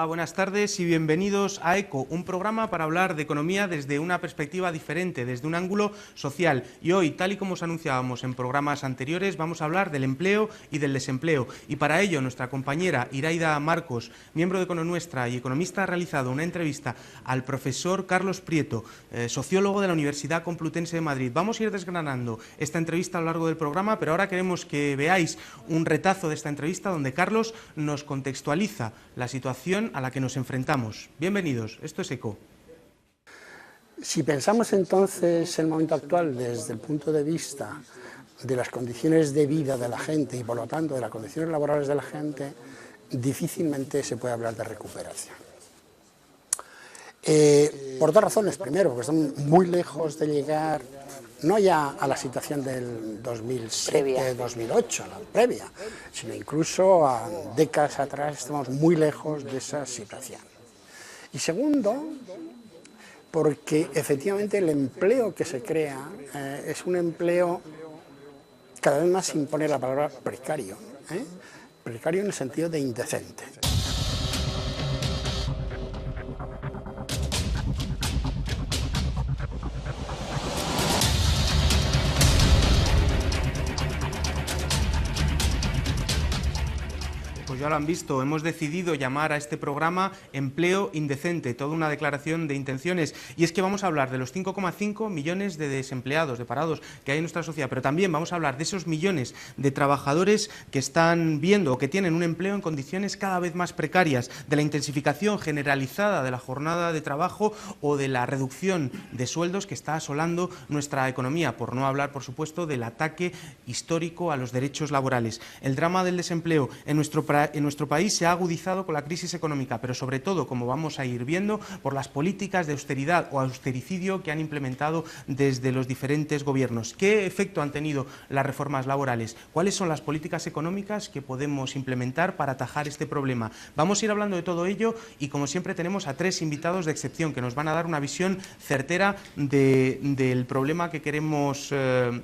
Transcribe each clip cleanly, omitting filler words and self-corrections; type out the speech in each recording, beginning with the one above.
Hola, buenas tardes y bienvenidos a ECO, un programa para hablar de economía desde una perspectiva diferente, desde un ángulo social. Y hoy, tal y como os anunciábamos en programas anteriores, vamos a hablar del empleo y del desempleo. Y para ello, nuestra compañera Iraida Marcos, miembro de Econonuestra y economista, ha realizado una entrevista al profesor Carlos Prieto, sociólogo de la Universidad Complutense de Madrid. Vamos a ir desgranando esta entrevista a lo largo del programa, pero ahora queremos que veáis un retazo de esta entrevista donde Carlos nos contextualiza la situación a la que nos enfrentamos. Bienvenidos, esto es ECO. Si pensamos entonces el momento actual desde el punto de vista de las condiciones de vida de la gente y por lo tanto de las condiciones laborales de la gente, difícilmente se puede hablar de recuperación. Por dos razones. Primero, porque estamos muy lejos de llegar, no ya a la situación del 2007-2008, la previa, sino incluso a décadas atrás estamos muy lejos de esa situación. Y segundo, porque efectivamente el empleo que se crea es un empleo cada vez más sin poner la palabra precario, precario en el sentido de indecente. Pues ya lo han visto, hemos decidido llamar a este programa Empleo Indecente, toda una declaración de intenciones. Y es que vamos a hablar de los 5,5 millones de desempleados, de parados que hay en nuestra sociedad, pero también vamos a hablar de esos millones de trabajadores que están viendo o que tienen un empleo en condiciones cada vez más precarias, de la intensificación generalizada de la jornada de trabajo o de la reducción de sueldos que está asolando nuestra economía, por no hablar, por supuesto, del ataque histórico a los derechos laborales. El drama del desempleo en nuestro país se ha agudizado con la crisis económica, pero sobre todo, como vamos a ir viendo, por las políticas de austeridad o austericidio que han implementado desde los diferentes gobiernos. ¿Qué efecto han tenido las reformas laborales? ¿Cuáles son las políticas económicas que podemos implementar para atajar este problema? Vamos a ir hablando de todo ello y, como siempre, tenemos a tres invitados de excepción que nos van a dar una visión certera del problema que queremos, del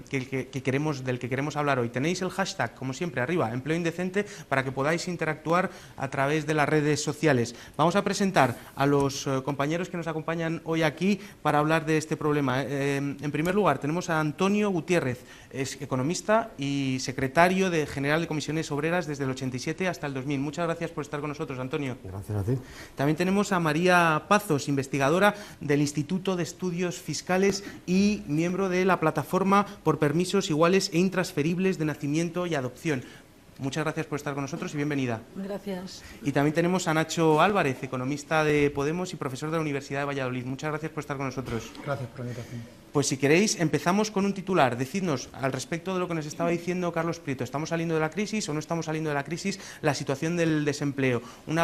que queremos hablar hoy. Tenéis el hashtag, como siempre, arriba, Empleo Indecente, para que podáis interactuar a través de las redes sociales. Vamos a presentar a los compañeros que nos acompañan hoy aquí para hablar de este problema. En primer lugar, tenemos a Antonio Gutiérrez, es economista y secretario general de Comisiones Obreras desde el 87 hasta el 2000. Muchas gracias por estar con nosotros, Antonio. Gracias a ti. También tenemos a María Pazos, investigadora del Instituto de Estudios Fiscales y miembro de la Plataforma por Permisos Iguales e Intransferibles de Nacimiento y Adopción. Muchas gracias por estar con nosotros y bienvenida. Gracias. Y también tenemos a Nacho Álvarez, economista de Podemos y profesor de la Universidad de Valladolid. Muchas gracias por estar con nosotros. Gracias por la invitación. Pues si queréis, empezamos con un titular. Decidnos, al respecto de lo que nos estaba diciendo Carlos Prieto, ¿estamos saliendo de la crisis o no estamos saliendo de la crisis? La situación del desempleo. Un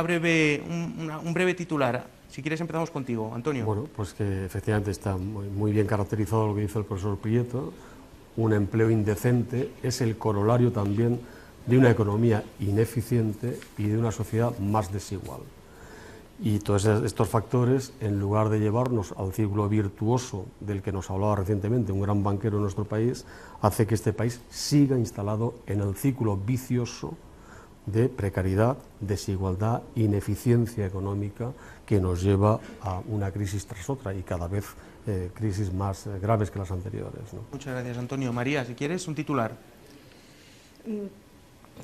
breve titular. Si quieres, empezamos contigo, Antonio. Bueno, pues que efectivamente está muy bien caracterizado lo que dice el profesor Prieto. Un empleo indecente es el corolario también de una economía ineficiente y de una sociedad más desigual. Y todos estos factores, en lugar de llevarnos al círculo virtuoso del que nos hablaba recientemente un gran banquero en nuestro país, hace que este país siga instalado en el círculo vicioso de precariedad, desigualdad, ineficiencia económica que nos lleva a una crisis tras otra y cada vez crisis más graves que las anteriores, ¿no? Muchas gracias, Antonio. María, si quieres, un titular.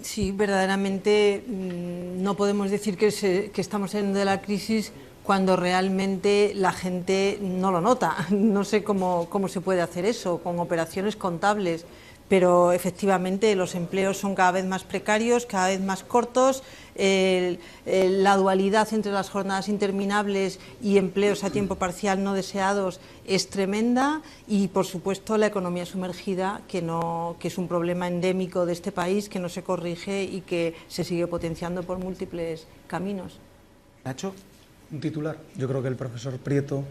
Sí, verdaderamente no podemos decir que estamos saliendo de la crisis cuando realmente la gente no lo nota. No sé cómo se puede hacer eso, con operaciones contables, pero efectivamente los empleos son cada vez más precarios, cada vez más cortos, la dualidad entre las jornadas interminables y empleos a tiempo parcial no deseados es tremenda y, por supuesto, la economía sumergida, que es un problema endémico de este país, que no se corrige y que se sigue potenciando por múltiples caminos. Nacho. Un titular. Yo creo que el profesor Prieto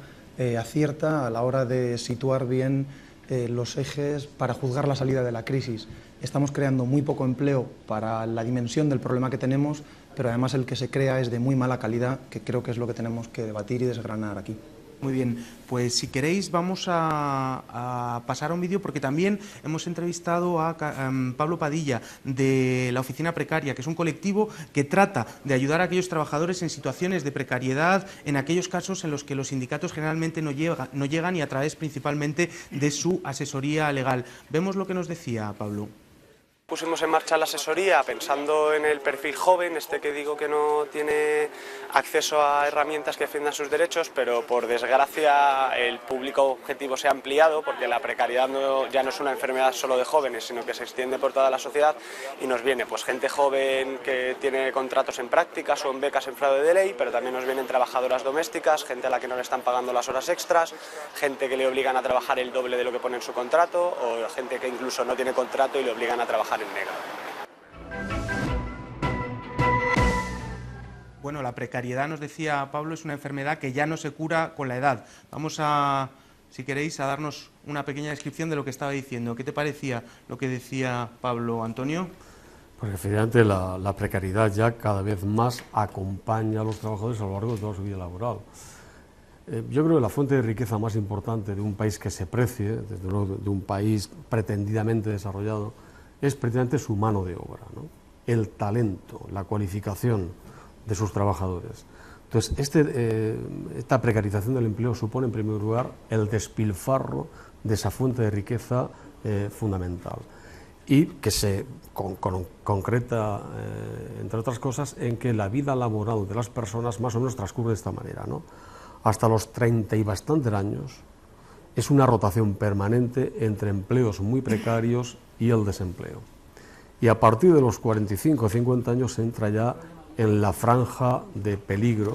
acierta a la hora de situar bien los ejes para juzgar la salida de la crisis. Estamos creando muy poco empleo para la dimensión del problema que tenemos, pero además el que se crea es de muy mala calidad, que creo que es lo que tenemos que debatir y desgranar aquí. Muy bien, pues si queréis vamos a pasar a un vídeo porque también hemos entrevistado a Pablo Padilla de la Oficina Precaria, que es un colectivo que trata de ayudar a aquellos trabajadores en situaciones de precariedad, en aquellos casos en los que los sindicatos generalmente no llegan y a través principalmente de su asesoría legal. Vemos lo que nos decía Pablo. Pusimos en marcha la asesoría pensando en el perfil joven, que digo que no tiene acceso a herramientas que defiendan sus derechos, pero por desgracia el público objetivo se ha ampliado porque la precariedad ya no es una enfermedad solo de jóvenes, sino que se extiende por toda la sociedad y nos viene pues gente joven que tiene contratos en prácticas o en becas en fraude de ley, pero también nos vienen trabajadoras domésticas, gente a la que no le están pagando las horas extras, gente que le obligan a trabajar el doble de lo que pone en su contrato o gente que incluso no tiene contrato y le obligan a trabajar en negro. Bueno, la precariedad, nos decía Pablo, es una enfermedad que ya no se cura con la edad. Vamos a, si queréis, a darnos una pequeña descripción de lo que estaba diciendo. ¿Qué te parecía lo que decía Pablo, Antonio? Porque efectivamente la precariedad ya cada vez más acompaña a los trabajadores a lo largo de toda su vida laboral. Yo creo que la fuente de riqueza más importante de un país que se precie, desde luego de un país pretendidamente desarrollado, es precisamente su mano de obra, ¿no? El talento, la cualificación de sus trabajadores. Entonces, esta precarización del empleo supone, en primer lugar, el despilfarro de esa fuente de riqueza fundamental y que se concreta, entre otras cosas, en que la vida laboral de las personas más o menos transcurre de esta manera, ¿no? Hasta los 30 y bastantes años es una rotación permanente entre empleos muy precarios y el desempleo. Y a partir de los 45 o 50 años se entra ya en la franja de peligro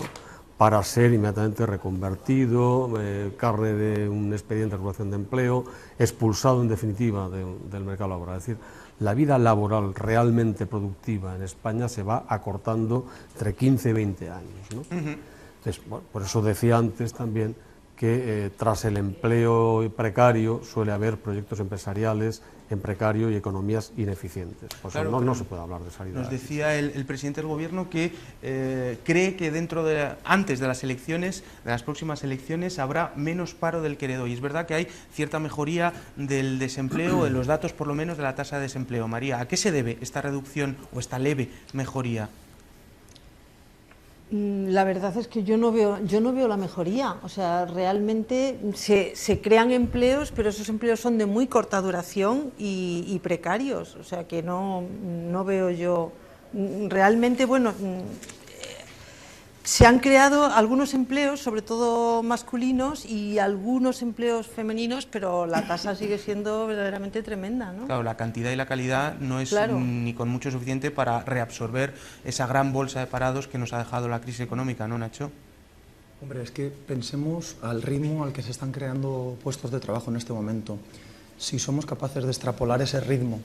para ser inmediatamente reconvertido, carne de un expediente de regulación de empleo, expulsado en definitiva del mercado laboral. Es decir, la vida laboral realmente productiva en España se va acortando entre 15 y 20 años, ¿no? Entonces, bueno, por eso decía antes también que tras el empleo precario suele haber proyectos empresariales en precario y economías ineficientes. Por eso claro, no se puede hablar de salida. Nos decía el presidente del Gobierno que cree que antes de las elecciones, de las próximas elecciones, habrá menos paro del que heredó. Y es verdad que hay cierta mejoría del desempleo, de los datos por lo menos de la tasa de desempleo. María, ¿a qué se debe esta reducción o esta leve mejoría? La verdad es que yo no veo la mejoría. O sea, realmente se crean empleos, pero esos empleos son de muy corta duración y precarios. O sea, que no veo yo realmente, bueno, se han creado algunos empleos, sobre todo masculinos, y algunos empleos femeninos, pero la tasa sigue siendo verdaderamente tremenda, ¿no? Claro, la cantidad y la calidad no es ni con mucho suficiente para reabsorber esa gran bolsa de parados que nos ha dejado la crisis económica, ¿no, Nacho? Hombre, es que pensemos al ritmo al que se están creando puestos de trabajo en este momento. Si somos capaces de extrapolar ese ritmo,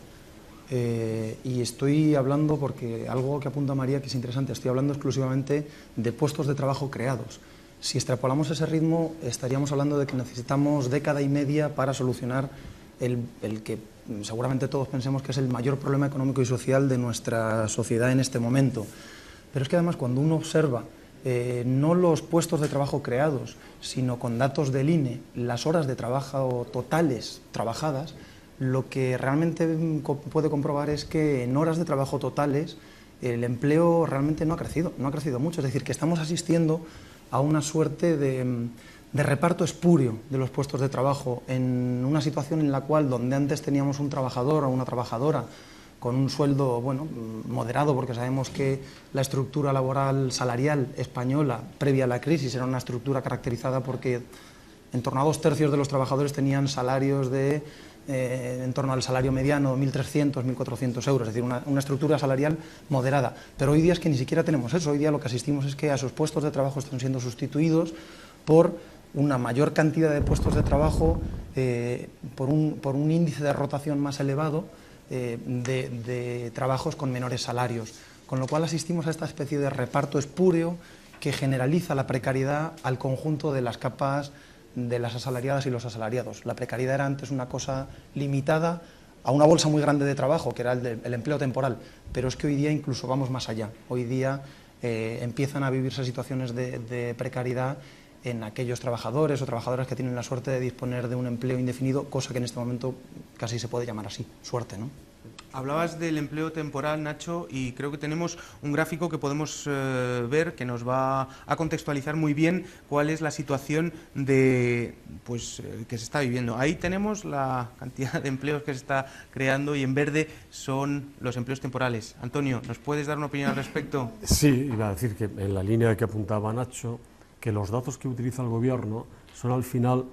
y estoy hablando, porque algo que apunta María que es interesante, estoy hablando exclusivamente de puestos de trabajo creados. Si extrapolamos ese ritmo, estaríamos hablando de que necesitamos década y media para solucionar el que seguramente todos pensemos que es el mayor problema económico y social de nuestra sociedad en este momento. Pero es que además cuando uno observa no los puestos de trabajo creados, sino con datos del INE, las horas de trabajo totales trabajadas, lo que realmente puede comprobar es que en horas de trabajo totales el empleo realmente no ha crecido mucho. Es decir, que estamos asistiendo a una suerte de reparto espúreo de los puestos de trabajo en una situación en la cual donde antes teníamos un trabajador o una trabajadora con un sueldo bueno, moderado, porque sabemos que la estructura laboral salarial española previa a la crisis era una estructura caracterizada porque en torno a 2/3 de los trabajadores tenían salarios de en torno al salario mediano, 1.300, 1.400 euros, es decir, una estructura salarial moderada. Pero hoy día es que ni siquiera tenemos eso. Hoy día lo que asistimos es que a esos puestos de trabajo están siendo sustituidos por una mayor cantidad de puestos de trabajo, por un índice de rotación más elevado de trabajos con menores salarios. Con lo cual asistimos a esta especie de reparto espúreo que generaliza la precariedad al conjunto de las capas de las asalariadas y los asalariados. La precariedad era antes una cosa limitada a una bolsa muy grande de trabajo, que era el empleo temporal, pero es que hoy día incluso vamos más allá. Hoy día empiezan a vivirse situaciones de precariedad en aquellos trabajadores o trabajadoras que tienen la suerte de disponer de un empleo indefinido, cosa que en este momento casi se puede llamar así, suerte, ¿no? Hablabas del empleo temporal, Nacho, y creo que tenemos un gráfico que podemos ver que nos va a contextualizar muy bien cuál es la situación que se está viviendo. Ahí tenemos la cantidad de empleos que se está creando y en verde son los empleos temporales. Antonio, ¿nos puedes dar una opinión al respecto? Sí, iba a decir que en la línea que apuntaba Nacho, que los datos que utiliza el Gobierno son al final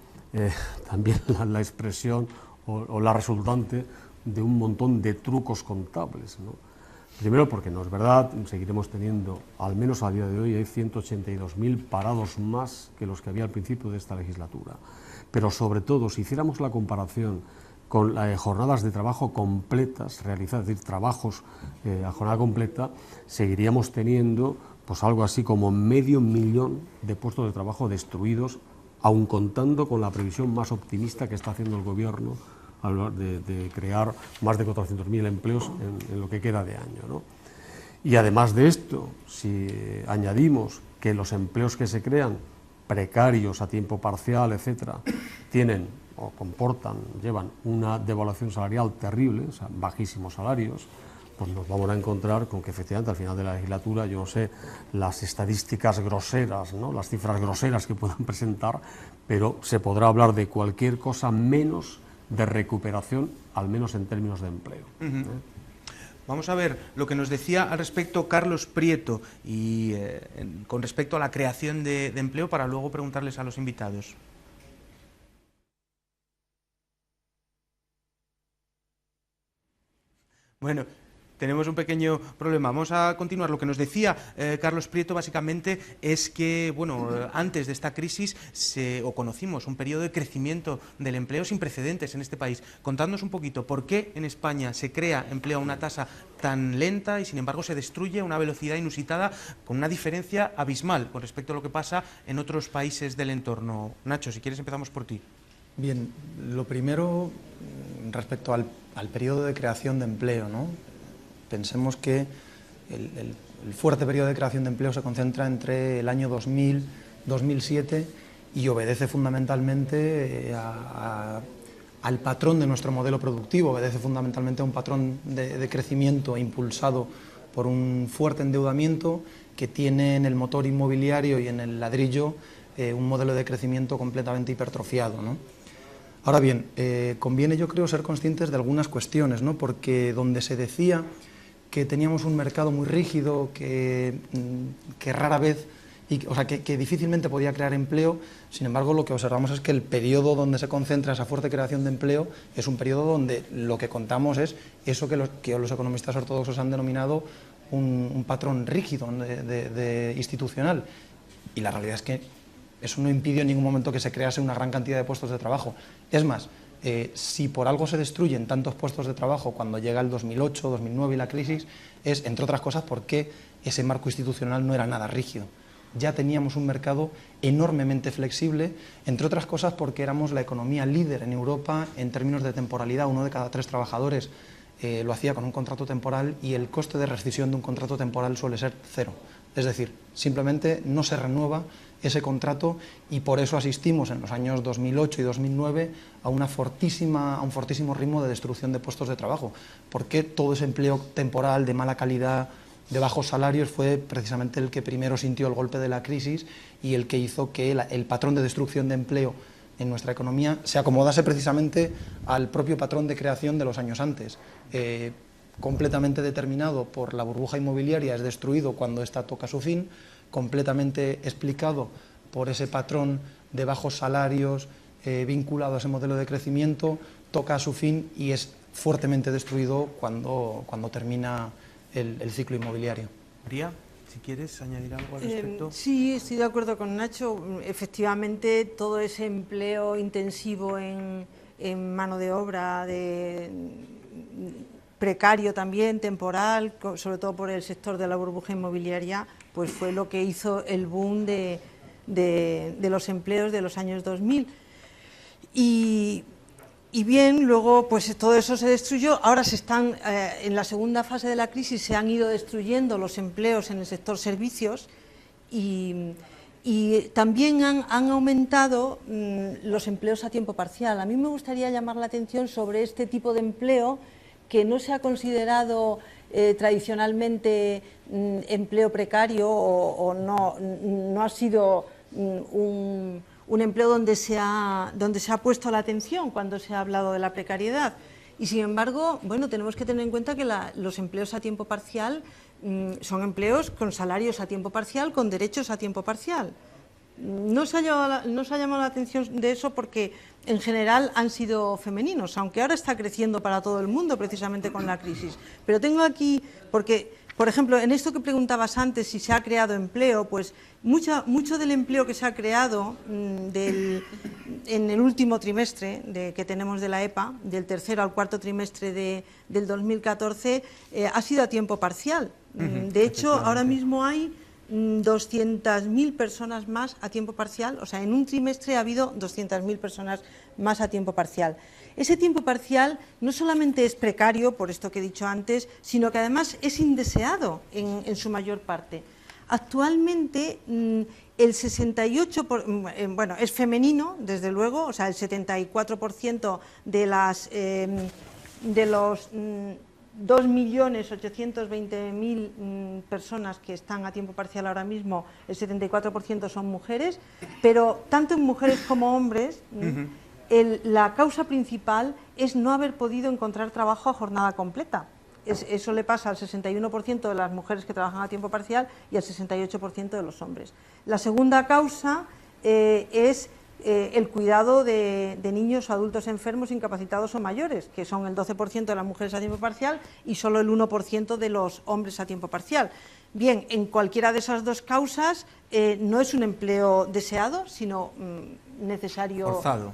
también la expresión o la resultante de un montón de trucos contables, ¿no? Primero porque no es verdad, seguiremos teniendo, al menos a día de hoy, hay 182.000 parados más que los que había al principio de esta legislatura. Pero sobre todo, si hiciéramos la comparación con jornadas de trabajo completas realizadas, es decir, trabajos a jornada completa, seguiríamos teniendo pues algo así como 500.000 de puestos de trabajo destruidos, aun contando con la previsión más optimista que está haciendo el Gobierno al hablar de crear más de 400.000 empleos en lo que queda de año, ¿no? Y además de esto, si añadimos que los empleos que se crean, precarios, a tiempo parcial, etcétera, tienen o llevan una devaluación salarial terrible, o sea, bajísimos salarios, pues nos vamos a encontrar con que efectivamente al final de la legislatura, yo no sé las estadísticas groseras, ¿no?, las cifras groseras que puedan presentar, pero se podrá hablar de cualquier cosa menos de recuperación, al menos en términos de empleo. Vamos a ver lo que nos decía al respecto Carlos Prieto y con respecto a la creación de empleo, para luego preguntarles a los invitados. Bueno, tenemos un pequeño problema. Vamos a continuar. Lo que nos decía Carlos Prieto básicamente es que, bueno, antes de esta crisis conocimos un periodo de crecimiento del empleo sin precedentes en este país. Contadnos un poquito por qué en España se crea empleo a una tasa tan lenta y sin embargo se destruye a una velocidad inusitada, con una diferencia abismal con respecto a lo que pasa en otros países del entorno. Nacho, si quieres empezamos por ti. Bien, lo primero respecto al periodo de creación de empleo, ¿no? Pensemos que el fuerte periodo de creación de empleo se concentra entre el año 2000, 2007 y obedece fundamentalmente al patrón de nuestro modelo productivo, obedece fundamentalmente a un patrón de crecimiento impulsado por un fuerte endeudamiento que tiene en el motor inmobiliario y en el ladrillo un modelo de crecimiento completamente hipertrofiado, ¿no? Ahora bien, conviene, yo creo, ser conscientes de algunas cuestiones, ¿no? Porque donde se decía que teníamos un mercado muy rígido, que rara vez, que difícilmente podía crear empleo, sin embargo lo que observamos es que el periodo donde se concentra esa fuerte creación de empleo es un periodo donde lo que contamos es eso que los economistas ortodoxos han denominado un patrón rígido institucional, y la realidad es que eso no impidió en ningún momento que se crease una gran cantidad de puestos de trabajo. Es más, si por algo se destruyen tantos puestos de trabajo cuando llega el 2008, 2009 y la crisis, es, entre otras cosas, porque ese marco institucional no era nada rígido. Ya teníamos un mercado enormemente flexible, entre otras cosas porque éramos la economía líder en Europa en términos de temporalidad. 1 de cada 3 trabajadores lo hacía con un contrato temporal y el coste de rescisión de un contrato temporal suele ser 0. Es decir, simplemente no se renueva ese contrato y por eso asistimos en los años 2008 y 2009 a un fortísimo ritmo de destrucción de puestos de trabajo, porque todo ese empleo temporal de mala calidad, de bajos salarios, fue precisamente el que primero sintió el golpe de la crisis y el que hizo que el patrón de destrucción de empleo en nuestra economía se acomodase precisamente al propio patrón de creación de los años antes. Completamente determinado por la burbuja inmobiliaria, es destruido cuando ésta toca su fin, completamente explicado por ese patrón de bajos salarios vinculado a ese modelo de crecimiento, toca a su fin y es fuertemente destruido cuando termina el ciclo inmobiliario. María, si quieres añadir algo al respecto. Sí, estoy de acuerdo con Nacho. Efectivamente, todo ese empleo intensivo en mano de obra, precario también, temporal, sobre todo por el sector de la burbuja inmobiliaria, pues fue lo que hizo el boom de los empleos de los años 2000. Y bien, luego pues todo eso se destruyó. Ahora en la segunda fase de la crisis se han ido destruyendo los empleos en el sector servicios y Y también han aumentado los empleos a tiempo parcial. A mí me gustaría llamar la atención sobre este tipo de empleo que no se ha considerado tradicionalmente empleo precario o no ha sido un empleo donde se ha puesto la atención cuando se ha hablado de la precariedad. Y sin embargo, bueno, tenemos que tener en cuenta que los empleos a tiempo parcial son empleos con salarios a tiempo parcial, con derechos a tiempo parcial. No se ha llamado la atención de eso porque en general han sido femeninos, aunque ahora está creciendo para todo el mundo precisamente con la crisis. Pero tengo aquí, porque, por ejemplo, en esto que preguntabas antes, si se ha creado empleo, pues mucho del empleo que se ha creado en el último trimestre que tenemos de la EPA, del tercero al cuarto trimestre del 2014, ha sido a tiempo parcial. De hecho, ahora mismo hay 200.000 personas más a tiempo parcial, o sea, en un trimestre ha habido 200.000 personas más a tiempo parcial. Ese tiempo parcial no solamente es precario, por esto que he dicho antes, sino que además es indeseado en su mayor parte. Actualmente el 68%, bueno, es femenino, desde luego, o sea, el 74% de los 2.820.000 personas que están a tiempo parcial ahora mismo, el 74% son mujeres, pero tanto en mujeres como hombres, la causa principal es no haber podido encontrar trabajo a jornada completa. Eso le pasa al 61% de las mujeres que trabajan a tiempo parcial y al 68% de los hombres. La segunda causa es el cuidado de niños o adultos enfermos, incapacitados o mayores, que son el 12% de las mujeres a tiempo parcial y solo el 1% de los hombres a tiempo parcial. Bien, en cualquiera de esas dos causas no es un empleo deseado, sino necesario, forzado,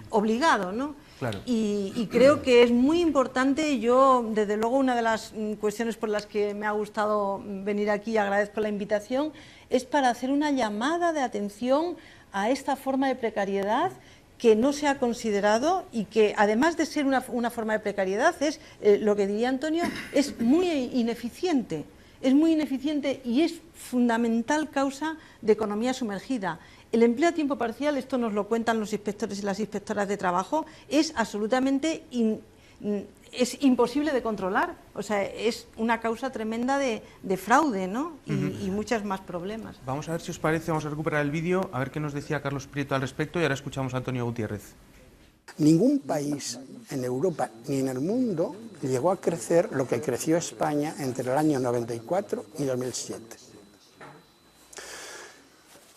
obligado, ¿no? Claro. Y creo que es muy importante. Yo, desde luego, una de las cuestiones por las que me ha gustado venir aquí, y agradezco la invitación, es para hacer una llamada de atención a esta forma de precariedad que no se ha considerado y que, además de ser una forma de precariedad, es, lo que diría Antonio, es muy ineficiente. Es muy ineficiente y es fundamental causa de economía sumergida. El empleo a tiempo parcial, esto nos lo cuentan los inspectores y las inspectoras de trabajo, es absolutamente imposible de controlar. O sea, es una causa tremenda de fraude, ¿no? Y muchos más problemas. Vamos a ver si os parece, vamos a recuperar el vídeo, a ver qué nos decía Carlos Prieto al respecto y ahora escuchamos a Antonio Gutiérrez. Ningún país en Europa ni en el mundo llegó a crecer lo que creció España entre el año 94 y 2007.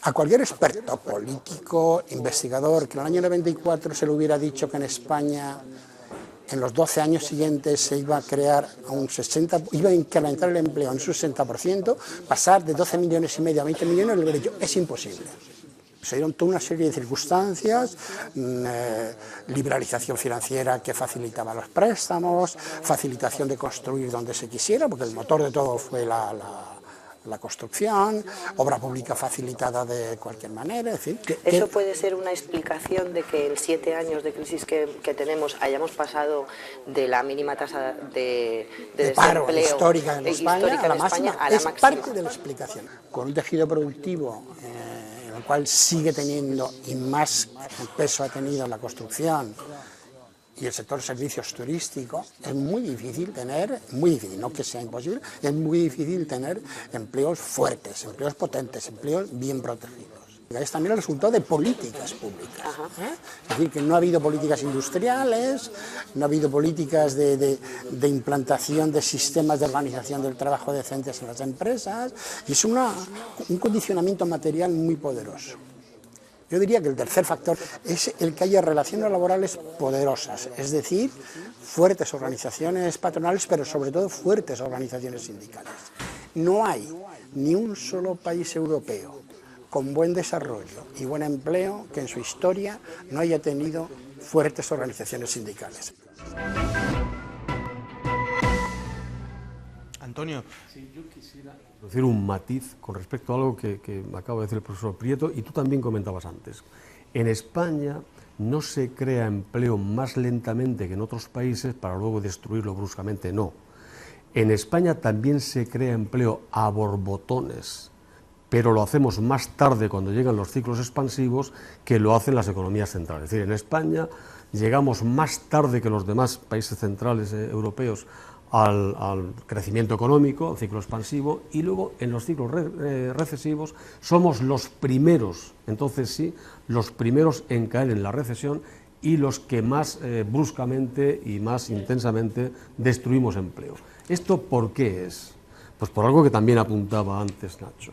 A cualquier experto político, investigador, que en el año 94 se le hubiera dicho que en España en los 12 años siguientes se iba a crear a un 60%, iba a incrementar el empleo en un 60%, pasar de 12 millones y medio a 20 millones, le hubiera dicho, es imposible. Se dieron toda una serie de circunstancias, liberalización financiera que facilitaba los préstamos, facilitación de construir donde se quisiera, porque el motor de todo fue la construcción, obra pública facilitada de cualquier manera, es decir... ¿Eso puede ser una explicación de que en 7 años de crisis que tenemos hayamos pasado de la mínima tasa de paro desempleo histórica en España a la máxima? Es parte de la explicación. Con un tejido productivo el cual sigue teniendo y más peso ha tenido la construcción y el sector servicios turísticos, es muy difícil tener, no que sea imposible, es muy difícil tener empleos fuertes, empleos potentes, empleos bien protegidos. Es también el resultado de políticas públicas. Es decir, que no ha habido políticas industriales, no ha habido políticas de implantación de sistemas de organización del trabajo decentes en las empresas, y es un condicionamiento material muy poderoso. Yo diría que el tercer factor es el que haya relaciones laborales poderosas, es decir, fuertes organizaciones patronales, pero sobre todo fuertes organizaciones sindicales. No hay ni un solo país europeo con buen desarrollo y buen empleo que en su historia no haya tenido fuertes organizaciones sindicales. Antonio. Sí, yo quisiera introducir un matiz con respecto a algo que me acaba de decir el profesor Prieto y tú también comentabas antes. En España no se crea empleo más lentamente que en otros países para luego destruirlo bruscamente, no. En España también se crea empleo a borbotones, pero lo hacemos más tarde cuando llegan los ciclos expansivos que lo hacen las economías centrales. Es decir, en España llegamos más tarde que los demás países centrales europeos al crecimiento económico, al ciclo expansivo, y luego en los ciclos recesivos somos los primeros, entonces sí, los primeros en caer en la recesión y los que más bruscamente y más intensamente destruimos empleo. ¿Esto por qué es? Pues por algo que también apuntaba antes Nacho.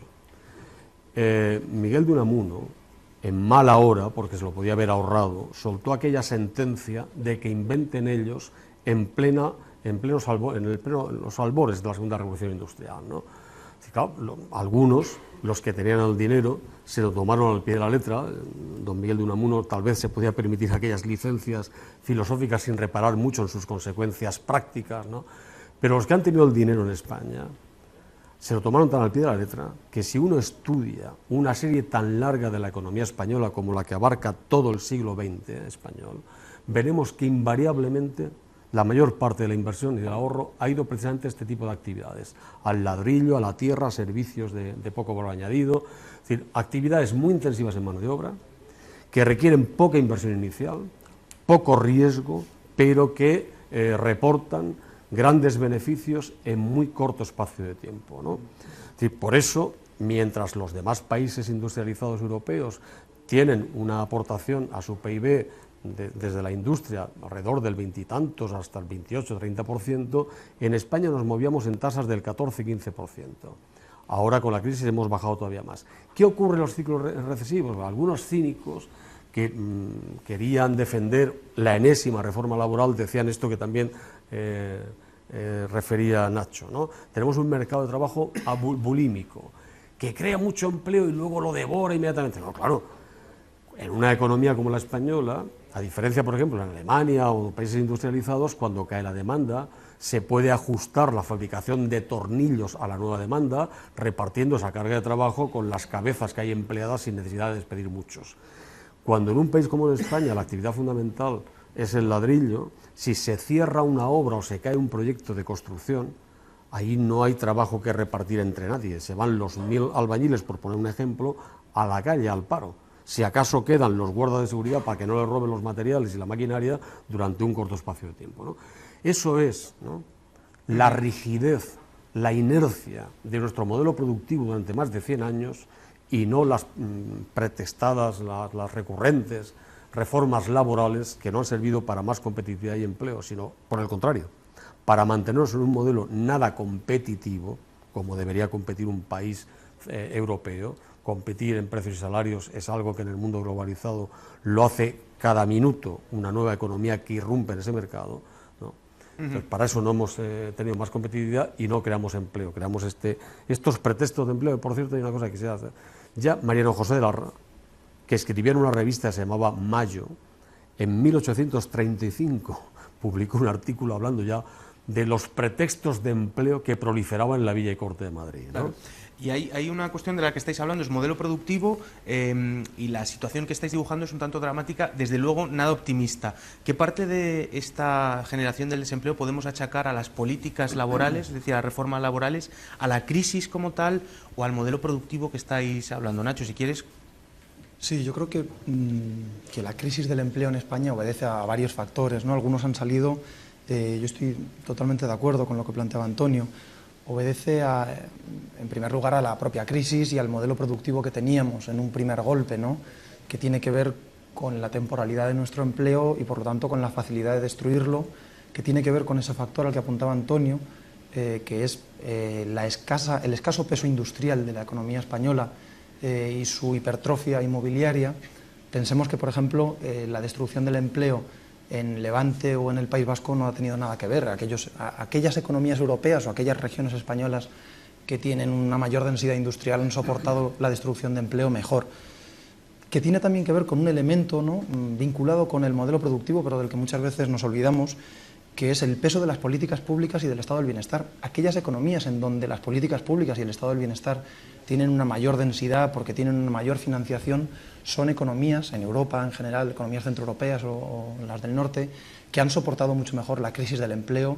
Miguel de Unamuno, en mala hora, porque se lo podía haber ahorrado, soltó aquella sentencia de que inventen ellos en los albores de la Segunda Revolución Industrial, ¿no? Claro, algunos, los que tenían el dinero, se lo tomaron al pie de la letra. Don Miguel de Unamuno tal vez se podía permitir aquellas licencias filosóficas sin reparar mucho en sus consecuencias prácticas, ¿no? Pero los que han tenido el dinero en España se lo tomaron tan al pie de la letra que si uno estudia una serie tan larga de la economía española como la que abarca todo el siglo XX español, veremos que invariablemente la mayor parte de la inversión y del ahorro ha ido precisamente a este tipo de actividades, al ladrillo, a la tierra, a servicios de poco valor añadido, es decir, actividades muy intensivas en mano de obra, que requieren poca inversión inicial, poco riesgo, pero que reportan grandes beneficios en muy corto espacio de tiempo, ¿no? Es decir, por eso, mientras los demás países industrializados europeos tienen una aportación a su PIB desde la industria alrededor del 20 y tantos hasta el 28-30%, en España nos movíamos en tasas del 14-15%. Ahora con la crisis hemos bajado todavía más. ¿Qué ocurre en los ciclos recesivos? Algunos cínicos que querían defender la enésima reforma laboral decían esto que también refería Nacho, ¿no? Tenemos un mercado de trabajo bulímico, que crea mucho empleo y luego lo devora inmediatamente. No, claro, en una economía como la española, a diferencia, por ejemplo, en Alemania o países industrializados, cuando cae la demanda, se puede ajustar la fabricación de tornillos a la nueva demanda, repartiendo esa carga de trabajo con las cabezas que hay empleadas sin necesidad de despedir muchos. Cuando en un país como en España la actividad fundamental es el ladrillo, si se cierra una obra o se cae un proyecto de construcción, ahí no hay trabajo que repartir entre nadie. Se van los 1000 albañiles, por poner un ejemplo, a la calle, al paro. Si acaso quedan los guardas de seguridad para que no les roben los materiales y la maquinaria durante un corto espacio de tiempo, ¿no? Eso es, ¿no?, la rigidez, la inercia de nuestro modelo productivo durante más de 100 años y no las pretextadas, las recurrentes reformas laborales que no han servido para más competitividad y empleo, sino por el contrario, para mantenernos en un modelo nada competitivo, como debería competir un país europeo. Competir en precios y salarios es algo que en el mundo globalizado lo hace cada minuto una nueva economía que irrumpe en ese mercado, ¿no? Entonces, para eso no hemos tenido más competitividad y no creamos empleo, creamos estos pretextos de empleo. Por cierto, hay una cosa que se hace. Ya Mariano José de Larra, que escribía en una revista que se llamaba Mayo, en 1835 publicó un artículo hablando ya de los pretextos de empleo que proliferaban en la Villa y Corte de Madrid, ¿no? Claro. Y hay una cuestión de la que estáis hablando, es modelo productivo, y la situación que estáis dibujando es un tanto dramática, desde luego nada optimista. ¿Qué parte de esta generación del desempleo podemos achacar a las políticas laborales, es decir, a las reformas laborales, a la crisis como tal o al modelo productivo que estáis hablando? Nacho, si quieres. Sí, yo creo que la crisis del empleo en España obedece a varios factores, ¿no? Algunos han salido, yo estoy totalmente de acuerdo con lo que planteaba Antonio. Obedece, en primer lugar, a la propia crisis y al modelo productivo que teníamos en un primer golpe, ¿no?, que tiene que ver con la temporalidad de nuestro empleo y, por lo tanto, con la facilidad de destruirlo, que tiene que ver con ese factor al que apuntaba Antonio, que es el escaso peso industrial de la economía española y su hipertrofia inmobiliaria. Pensemos que, por ejemplo, la destrucción del empleo en Levante o en el País Vasco no ha tenido nada que ver. Aquellas economías europeas o aquellas regiones españolas que tienen una mayor densidad industrial han soportado la destrucción de empleo mejor, que tiene también que ver con un elemento, ¿no?, vinculado con el modelo productivo, pero del que muchas veces nos olvidamos, que es el peso de las políticas públicas y del estado del bienestar. Aquellas economías en donde las políticas públicas y el estado del bienestar tienen una mayor densidad porque tienen una mayor financiación, son economías, en Europa en general, economías centroeuropeas o las del norte, que han soportado mucho mejor la crisis del empleo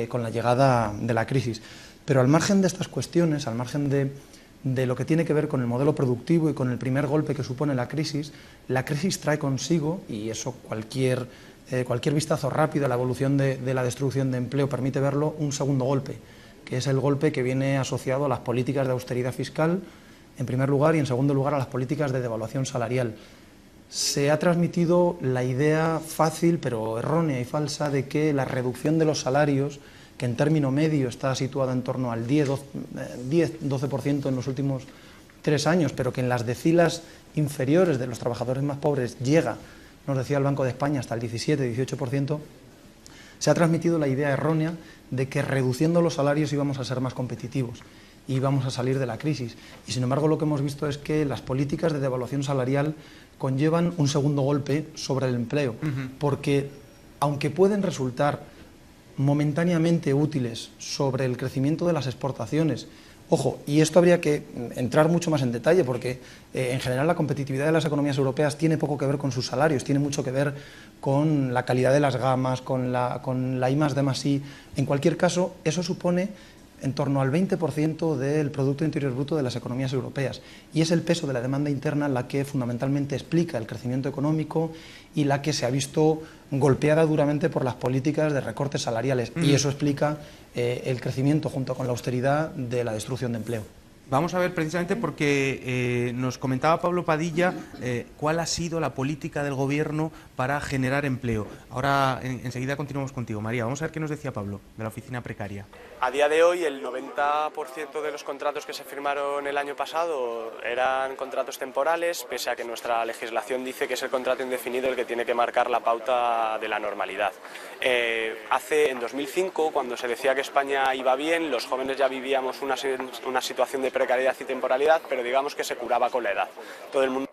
con la llegada de la crisis. Pero al margen de estas cuestiones, al margen de de lo que tiene que ver con el modelo productivo y con el primer golpe que supone la crisis trae consigo, y eso cualquier vistazo rápido a la evolución de la destrucción de empleo permite verlo, un segundo golpe, que es el golpe que viene asociado a las políticas de austeridad fiscal, en primer lugar, y en segundo lugar a las políticas de devaluación salarial. Se ha transmitido la idea fácil, pero errónea y falsa, de que la reducción de los salarios, que en término medio está situada en torno al 10-12% en los últimos 3 años, pero que en las decilas inferiores de los trabajadores más pobres llega, nos decía el Banco de España, hasta el 17-18%, se ha transmitido la idea errónea de que reduciendo los salarios íbamos a ser más competitivos y íbamos a salir de la crisis. Y sin embargo lo que hemos visto es que las políticas de devaluación salarial conllevan un segundo golpe sobre el empleo, porque aunque pueden resultar momentáneamente útiles sobre el crecimiento de las exportaciones, ojo, y esto habría que entrar mucho más en detalle, porque en general la competitividad de las economías europeas tiene poco que ver con sus salarios, tiene mucho que ver con la calidad de las gamas, con la I+D+I. En cualquier caso, eso supone en torno al 20% del Producto Interior Bruto de las economías europeas, y es el peso de la demanda interna la que fundamentalmente explica el crecimiento económico y la que se ha visto golpeada duramente por las políticas de recortes salariales, y eso explica el crecimiento junto con la austeridad de la destrucción de empleo. Vamos a ver, precisamente porque nos comentaba Pablo Padilla cuál ha sido la política del Gobierno para generar empleo. Ahora enseguida continuamos contigo, María. Vamos a ver qué nos decía Pablo de la oficina precaria. A día de hoy el 90% de los contratos que se firmaron el año pasado eran contratos temporales, pese a que nuestra legislación dice que es el contrato indefinido el que tiene que marcar la pauta de la normalidad. En 2005, cuando se decía que España iba bien, los jóvenes ya vivíamos una situación de precariedad y temporalidad, pero digamos que se curaba con la edad. Todo el mundo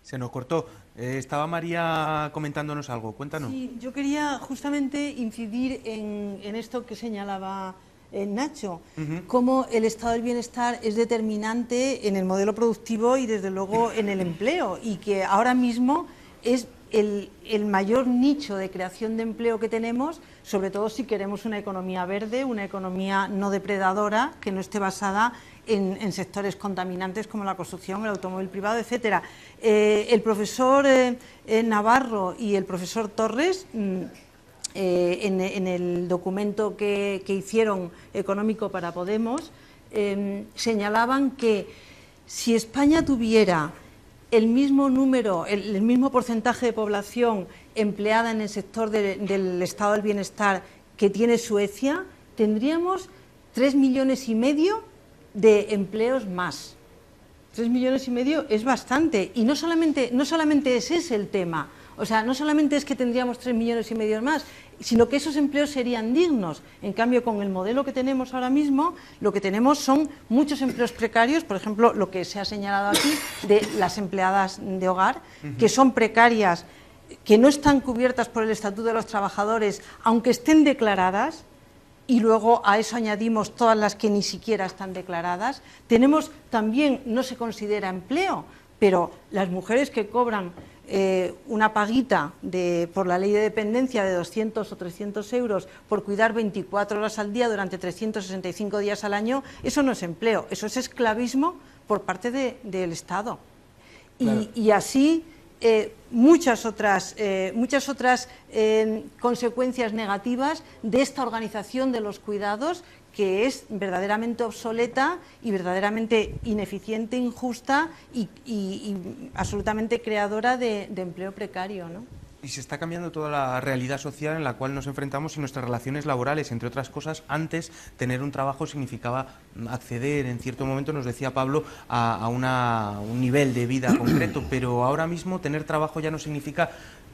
Se nos cortó. Estaba María comentándonos algo. Cuéntanos. Sí, yo quería justamente incidir en esto que señalaba Nacho, cómo el estado del bienestar es determinante en el modelo productivo y desde luego en el empleo, y que ahora mismo es el mayor nicho de creación de empleo que tenemos, sobre todo si queremos una economía verde, una economía no depredadora, que no esté basada en sectores contaminantes como la construcción, el automóvil privado, etcétera. El profesor Navarro y el profesor Torres, en el documento que hicieron económico para Podemos, señalaban que si España tuviera el mismo número, el mismo porcentaje de población empleada en el sector del estado del bienestar que tiene Suecia, tendríamos 3,5 millones de empleos más. 3,5 millones es bastante, y no solamente es ese el tema. O sea, no solamente es que tendríamos 3,5 millones más, sino que esos empleos serían dignos. En cambio, con el modelo que tenemos ahora mismo, lo que tenemos son muchos empleos precarios, por ejemplo, lo que se ha señalado aquí de las empleadas de hogar, que son precarias, que no están cubiertas por el Estatuto de los Trabajadores, aunque estén declaradas, y luego a eso añadimos todas las que ni siquiera están declaradas. Tenemos también, no se considera empleo, pero las mujeres que cobran una paguita por la ley de dependencia de 200 o 300 euros por cuidar 24 horas al día durante 365 días al año, eso no es empleo, eso es esclavismo por parte del Estado. Claro. Y así muchas otras consecuencias negativas de esta organización de los cuidados, que es verdaderamente obsoleta y verdaderamente ineficiente, injusta y absolutamente creadora de empleo precario, ¿no? Y se está cambiando toda la realidad social en la cual nos enfrentamos en nuestras relaciones laborales. Entre otras cosas, antes tener un trabajo significaba acceder, en cierto momento nos decía Pablo, a un nivel de vida concreto, pero ahora mismo tener trabajo ya no significa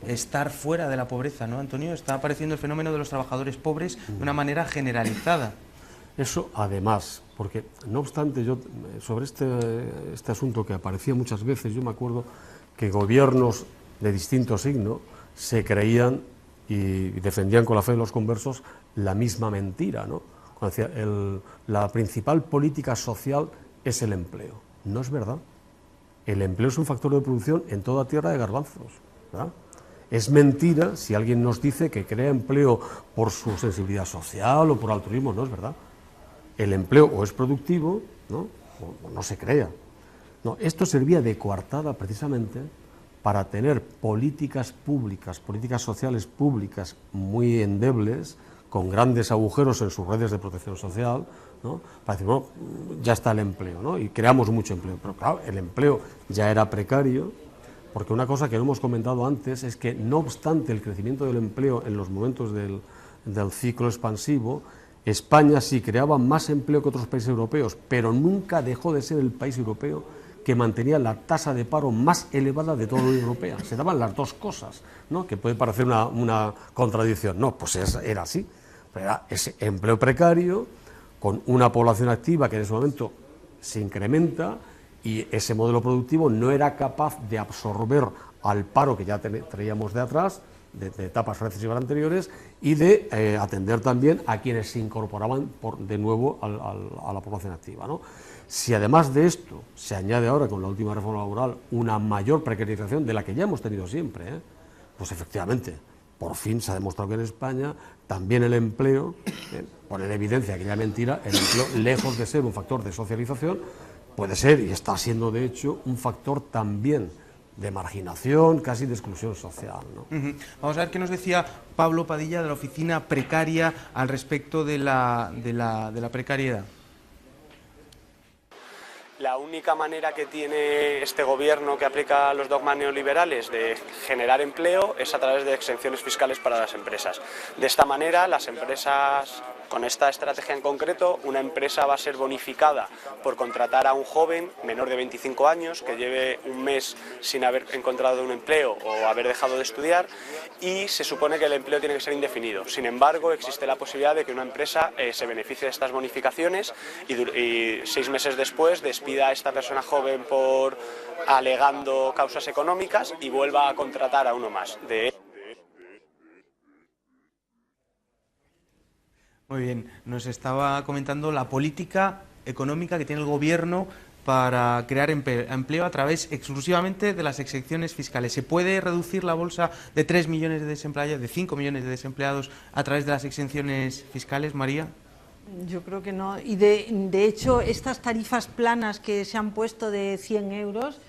estar fuera de la pobreza, ¿no, Antonio? Está apareciendo el fenómeno de los trabajadores pobres de una manera generalizada. Eso además, porque no obstante, yo sobre este asunto que aparecía muchas veces, yo me acuerdo que gobiernos de distinto signo se creían y defendían con la fe de los conversos la misma mentira, ¿no? Cuando decía, la principal política social es el empleo. No es verdad. El empleo es un factor de producción en toda tierra de garbanzos, ¿verdad? Es mentira si alguien nos dice que crea empleo por su sensibilidad social o por altruismo, no es verdad. El empleo o es productivo, ¿no?, o no se crea. No, esto servía de coartada precisamente para tener políticas públicas, políticas sociales públicas muy endebles, con grandes agujeros en sus redes de protección social, ¿no?, para decir, bueno, ya está el empleo, ¿no?, y creamos mucho empleo. Pero claro, el empleo ya era precario, porque una cosa que no hemos comentado antes es que, no obstante el crecimiento del empleo en los momentos del ciclo expansivo, España sí creaba más empleo que otros países europeos, pero nunca dejó de ser el país europeo que mantenía la tasa de paro más elevada de toda la Unión Europea. Se daban las dos cosas, ¿no?, que puede parecer una contradicción. No, pues era así. Era ese empleo precario, con una población activa que en ese momento se incrementa, y ese modelo productivo no era capaz de absorber al paro que ya traíamos de atrás, de etapas recesivas anteriores, y de atender también a quienes se incorporaban de nuevo a la población activa, ¿no? Si además de esto se añade ahora, con la última reforma laboral, una mayor precarización de la que ya hemos tenido siempre, pues efectivamente, por fin se ha demostrado que en España también el empleo, pone en evidencia aquella mentira, el empleo, lejos de ser un factor de socialización, puede ser, y está siendo de hecho, un factor también de marginación, casi de exclusión social, ¿no? Vamos a ver qué nos decía Pablo Padilla de la Oficina Precaria al respecto de la precariedad. La única manera que tiene este gobierno, que aplica los dogmas neoliberales, de generar empleo es a través de exenciones fiscales para las empresas. De esta manera, las empresas, con esta estrategia en concreto, una empresa va a ser bonificada por contratar a un joven menor de 25 años que lleve un mes sin haber encontrado un empleo o haber dejado de estudiar, y se supone que el empleo tiene que ser indefinido. Sin embargo, existe la posibilidad de que una empresa se beneficie de estas bonificaciones y 6 meses después despida a esta persona joven por alegando causas económicas y vuelva a contratar a uno más. Muy bien, nos estaba comentando la política económica que tiene el gobierno para crear empleo a través exclusivamente de las exenciones fiscales. ¿Se puede reducir la bolsa de 3 millones de desempleados, de 5 millones de desempleados a través de las exenciones fiscales, María? Yo creo que no. Y de hecho, estas tarifas planas que se han puesto de 100 euros,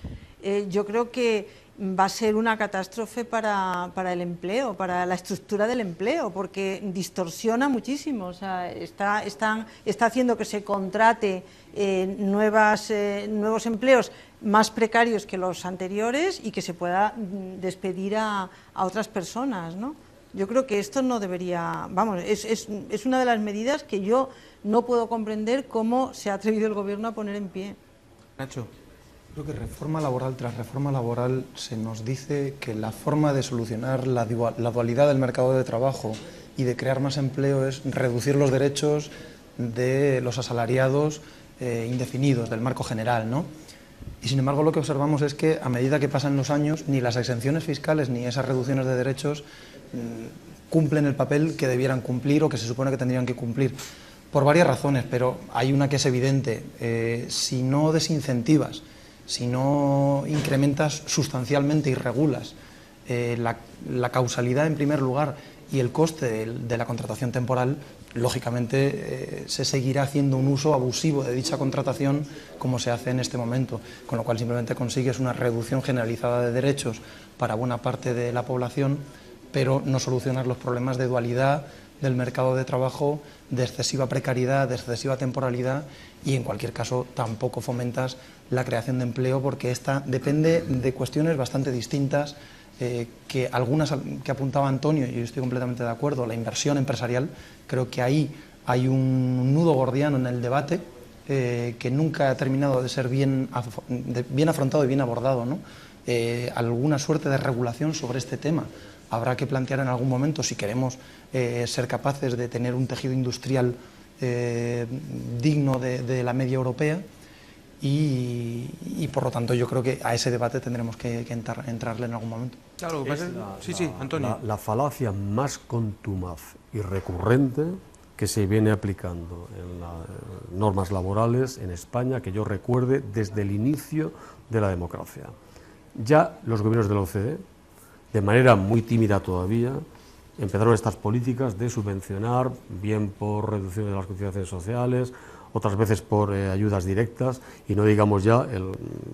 yo creo que va a ser una catástrofe para el empleo, para la estructura del empleo, porque distorsiona muchísimo. O sea, está haciendo que se contrate nuevos empleos más precarios que los anteriores y que se pueda despedir a otras personas, ¿no? Yo creo que esto no debería, vamos, es una de las medidas que yo no puedo comprender cómo se ha atrevido el gobierno a poner en pie. Nacho. Creo que reforma laboral tras reforma laboral se nos dice que la forma de solucionar la dualidad del mercado de trabajo y de crear más empleo es reducir los derechos de los asalariados indefinidos, del marco general, ¿no? Y sin embargo lo que observamos es que a medida que pasan los años, ni las exenciones fiscales ni esas reducciones de derechos cumplen el papel que debieran cumplir o que se supone que tendrían que cumplir, por varias razones, pero hay una que es evidente. Si no desincentivas, si no incrementas sustancialmente y regulas la causalidad en primer lugar y el coste de la contratación temporal, lógicamente se seguirá haciendo un uso abusivo de dicha contratación como se hace en este momento, con lo cual simplemente consigues una reducción generalizada de derechos para buena parte de la población, pero no solucionar los problemas de dualidad del mercado de trabajo, de excesiva precariedad, de excesiva temporalidad, y en cualquier caso tampoco fomentas la creación de empleo, porque esta depende de cuestiones bastante distintas, que algunas que apuntaba Antonio, y yo estoy completamente de acuerdo, la inversión empresarial. Creo que ahí hay un nudo gordiano en el debate que nunca ha terminado de ser bien afrontado y bien abordado, ¿no? Alguna suerte de regulación sobre este tema habrá que plantear en algún momento si queremos ser capaces de tener un tejido industrial digno de la media europea, y por lo tanto yo creo que a ese debate tendremos que entrarle en algún momento. Claro, sí, Antonio. La falacia más contumaz y recurrente que se viene aplicando en las normas laborales en España, que yo recuerde desde el inicio de la democracia. Ya los gobiernos de la OCDE de manera muy tímida todavía, empezaron estas políticas de subvencionar, bien por reducción de las cotizaciones sociales, otras veces por ayudas directas, y no digamos ya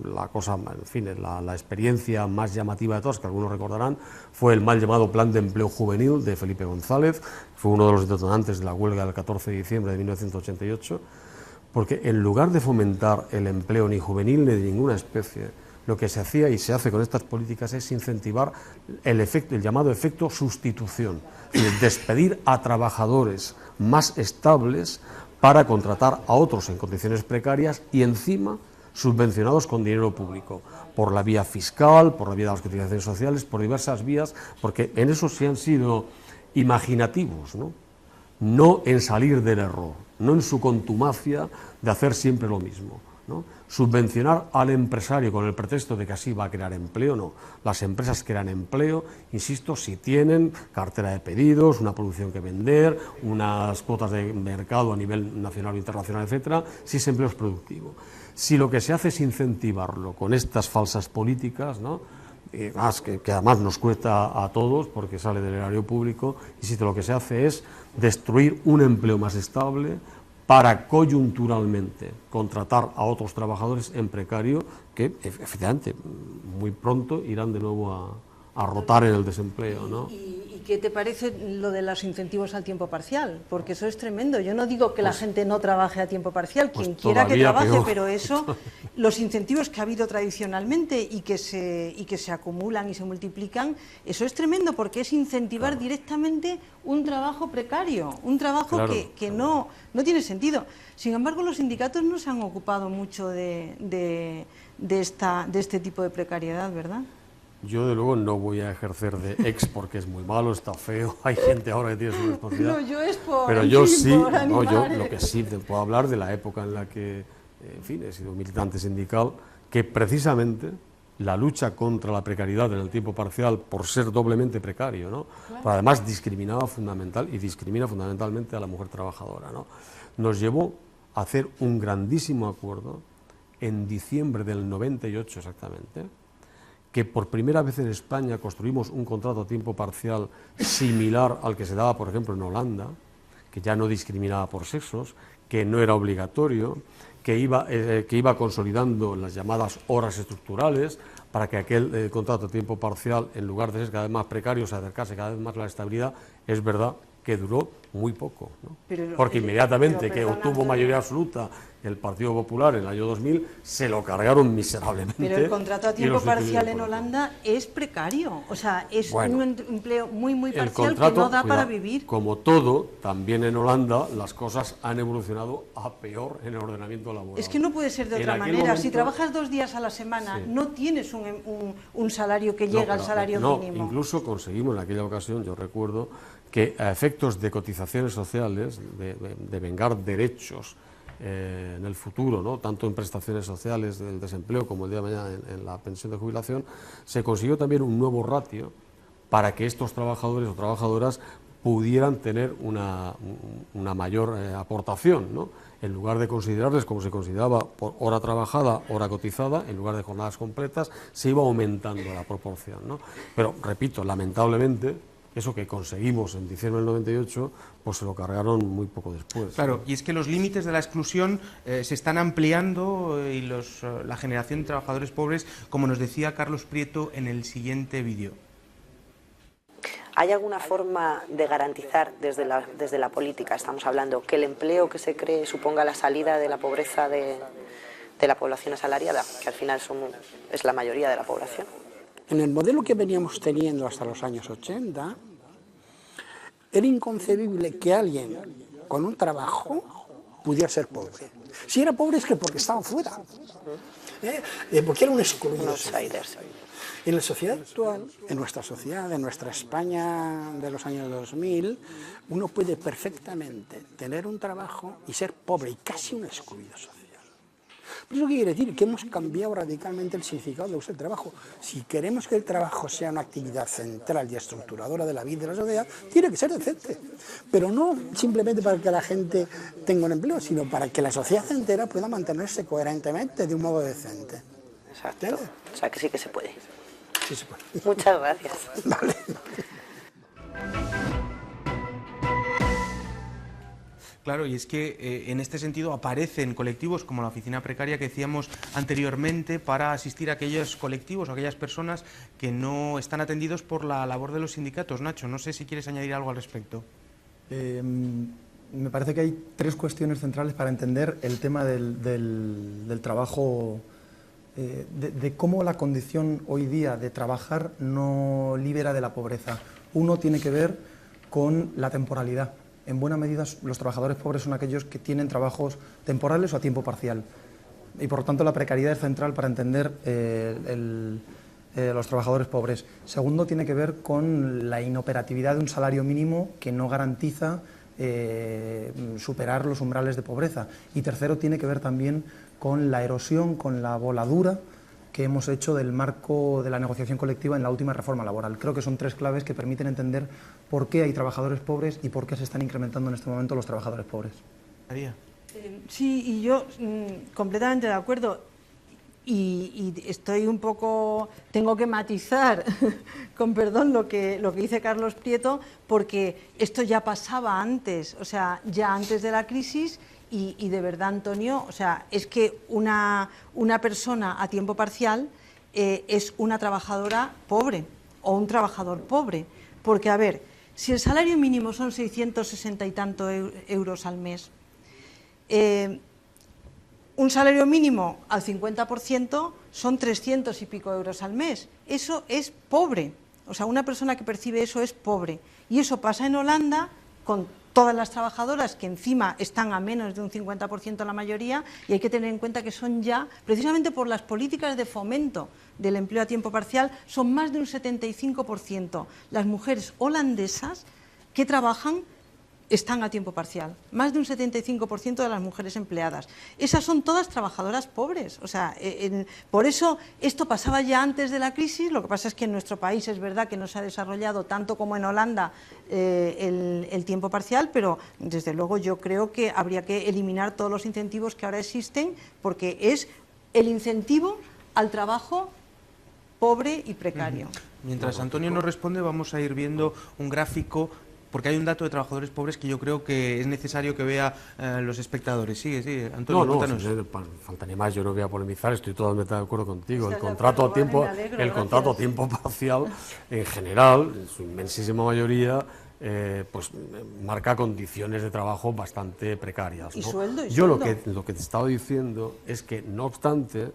la cosa, en fin, la experiencia más llamativa de todas, que algunos recordarán, fue el mal llamado Plan de Empleo Juvenil de Felipe González, fue uno de los detonantes de la huelga del 14 de diciembre de 1988, porque en lugar de fomentar el empleo ni juvenil ni de ninguna especie, lo que se hacía y se hace con estas políticas es incentivar el llamado efecto sustitución, es decir, despedir a trabajadores más estables para contratar a otros en condiciones precarias y encima subvencionados con dinero público, por la vía fiscal, por la vía de las cotizaciones sociales, por diversas vías, porque en eso sí han sido imaginativos, no en salir del error, no en su contumacia de hacer siempre lo mismo, ¿no? Subvencionar al empresario con el pretexto de que así va a crear empleo, no. Las empresas crean empleo, insisto, si tienen cartera de pedidos, una producción que vender, unas cuotas de mercado a nivel nacional o internacional, etcétera, si ese empleo es productivo. Si lo que se hace es incentivarlo con estas falsas políticas, ¿no? Que además nos cuesta a todos porque sale del erario público, y si lo que se hace es destruir un empleo más estable para coyunturalmente contratar a otros trabajadores en precario que efectivamente muy pronto irán de nuevo a rotar en el desempleo, ¿no? ¿Y qué te parece lo de los incentivos al tiempo parcial? Porque eso es tremendo. Yo no digo que la gente no trabaje a tiempo parcial, quien quiera que trabaje, peor. Pero eso, los incentivos que ha habido tradicionalmente y que se acumulan y se multiplican, eso es tremendo porque es incentivar directamente un trabajo precario, un trabajo que no tiene sentido. Sin embargo, los sindicatos no se han ocupado mucho de este tipo de precariedad, ¿verdad? Yo, de luego, no voy a ejercer de ex porque es muy malo, está feo, hay gente ahora que tiene su responsabilidad. No, yo es por... Pero yo sí, yo lo que sí te puedo hablar de la época en la que, en fin, he sido militante sindical, que precisamente la lucha contra la precariedad en el tiempo parcial, por ser doblemente precario, ¿no? Claro. Pero además discrimina fundamentalmente a la mujer trabajadora, ¿no? Nos llevó a hacer un grandísimo acuerdo en diciembre del 98 exactamente, que por primera vez en España construimos un contrato a tiempo parcial similar al que se daba, por ejemplo, en Holanda, que ya no discriminaba por sexos, que no era obligatorio, que iba consolidando las llamadas horas estructurales para que aquel contrato a tiempo parcial, en lugar de ser cada vez más precario, se acercase cada vez más a la estabilidad. Es verdad que duró muy poco, ¿no? Porque inmediatamente que obtuvo mayoría absoluta el Partido Popular en el año 2000, se lo cargaron miserablemente. Pero el contrato a tiempo parcial en Holanda es precario, o sea, es un empleo muy parcial que no da para vivir. Como todo, también en Holanda las cosas han evolucionado a peor en el ordenamiento laboral. Es que no puede ser de otra manera. Si trabajas 2 días a la semana, no tienes un salario que llega al salario mínimo. Incluso conseguimos en aquella ocasión, yo recuerdo, que a efectos de cotizaciones sociales, de vengar derechos en el futuro, ¿no? Tanto en prestaciones sociales del desempleo como el día de mañana en la pensión de jubilación, se consiguió también un nuevo ratio para que estos trabajadores o trabajadoras pudieran tener una mayor aportación, ¿no? En lugar de considerarles como se consideraba por hora trabajada, hora cotizada, en lugar de jornadas completas, se iba aumentando la proporción, ¿no? Pero, repito, lamentablemente, eso que conseguimos en diciembre del 98, pues se lo cargaron muy poco después. Claro, y es que los límites de la exclusión se están ampliando y la generación de trabajadores pobres, como nos decía Carlos Prieto en el siguiente vídeo. ¿Hay alguna forma de garantizar desde la política, estamos hablando, que el empleo que se cree suponga la salida de la pobreza de la población asalariada, que al final es la mayoría de la población? En el modelo que veníamos teniendo hasta los años 80, era inconcebible que alguien con un trabajo pudiera ser pobre. Si era pobre es que porque estaba fuera, porque era un excluido. En la sociedad actual, en nuestra sociedad, en nuestra España de los años 2000, uno puede perfectamente tener un trabajo y ser pobre y casi un excluido social. ¿Eso qué quiere decir? Que hemos cambiado radicalmente el significado de el trabajo. Si queremos que el trabajo sea una actividad central y estructuradora de la vida de la sociedad, tiene que ser decente. Pero no simplemente para que la gente tenga un empleo, sino para que la sociedad entera pueda mantenerse coherentemente de un modo decente. Exacto. ¿Entiendes? O sea, que sí que se puede. Sí se puede. Muchas gracias. Vale. Claro, y es que en este sentido aparecen colectivos como la oficina precaria que decíamos anteriormente para asistir a aquellos colectivos o aquellas personas que no están atendidos por la labor de los sindicatos. Nacho, no sé si quieres añadir algo al respecto. Me parece que hay tres cuestiones centrales para entender el tema del trabajo, de cómo la condición hoy día de trabajar no libera de la pobreza. Uno tiene que ver con la temporalidad. En buena medida, los trabajadores pobres son aquellos que tienen trabajos temporales o a tiempo parcial. Y, por lo tanto, la precariedad es central para entender los trabajadores pobres. Segundo, tiene que ver con la inoperatividad de un salario mínimo que no garantiza superar los umbrales de pobreza. Y tercero, tiene que ver también con la erosión, con la voladura que hemos hecho del marco de la negociación colectiva en la última reforma laboral. Creo que son tres claves que permiten entender por qué hay trabajadores pobres y por qué se están incrementando en este momento los trabajadores pobres. María. Sí, y yo completamente de acuerdo. Y estoy un poco, tengo que matizar, con perdón, lo que dice Carlos Prieto, porque esto ya pasaba antes, o sea, ya antes de la crisis. Y de verdad, Antonio, o sea, es que una persona a tiempo parcial es una trabajadora pobre o un trabajador pobre. Porque, a ver, si el salario mínimo son 660 y tanto euros al mes, un salario mínimo al 50% son 300 y pico euros al mes. Eso es pobre. O sea, una persona que percibe eso es pobre. Y eso pasa en Holanda con todas las trabajadoras, que encima están a menos de un 50% la mayoría, y hay que tener en cuenta que son ya, precisamente por las políticas de fomento del empleo a tiempo parcial, son más de un 75% las mujeres holandesas que trabajan están a tiempo parcial, más de un 75% de las mujeres empleadas. Esas son todas trabajadoras pobres, o sea, por eso esto pasaba ya antes de la crisis. Lo que pasa es que en nuestro país es verdad que no se ha desarrollado tanto como en Holanda el tiempo parcial, pero desde luego yo creo que habría que eliminar todos los incentivos que ahora existen, porque es el incentivo al trabajo pobre y precario. Mientras Antonio nos responde, vamos a ir viendo un gráfico, porque hay un dato de trabajadores pobres que yo creo que es necesario que vea los espectadores. Sigue, Antonio, cuéntanos. Faltaría más, yo no voy a polemizar, estoy totalmente de acuerdo contigo. El contrato a tiempo parcial, en general, en su inmensísima mayoría, pues marca condiciones de trabajo bastante precarias, ¿no? Y sueldo, yo lo que te estaba diciendo es que, no obstante,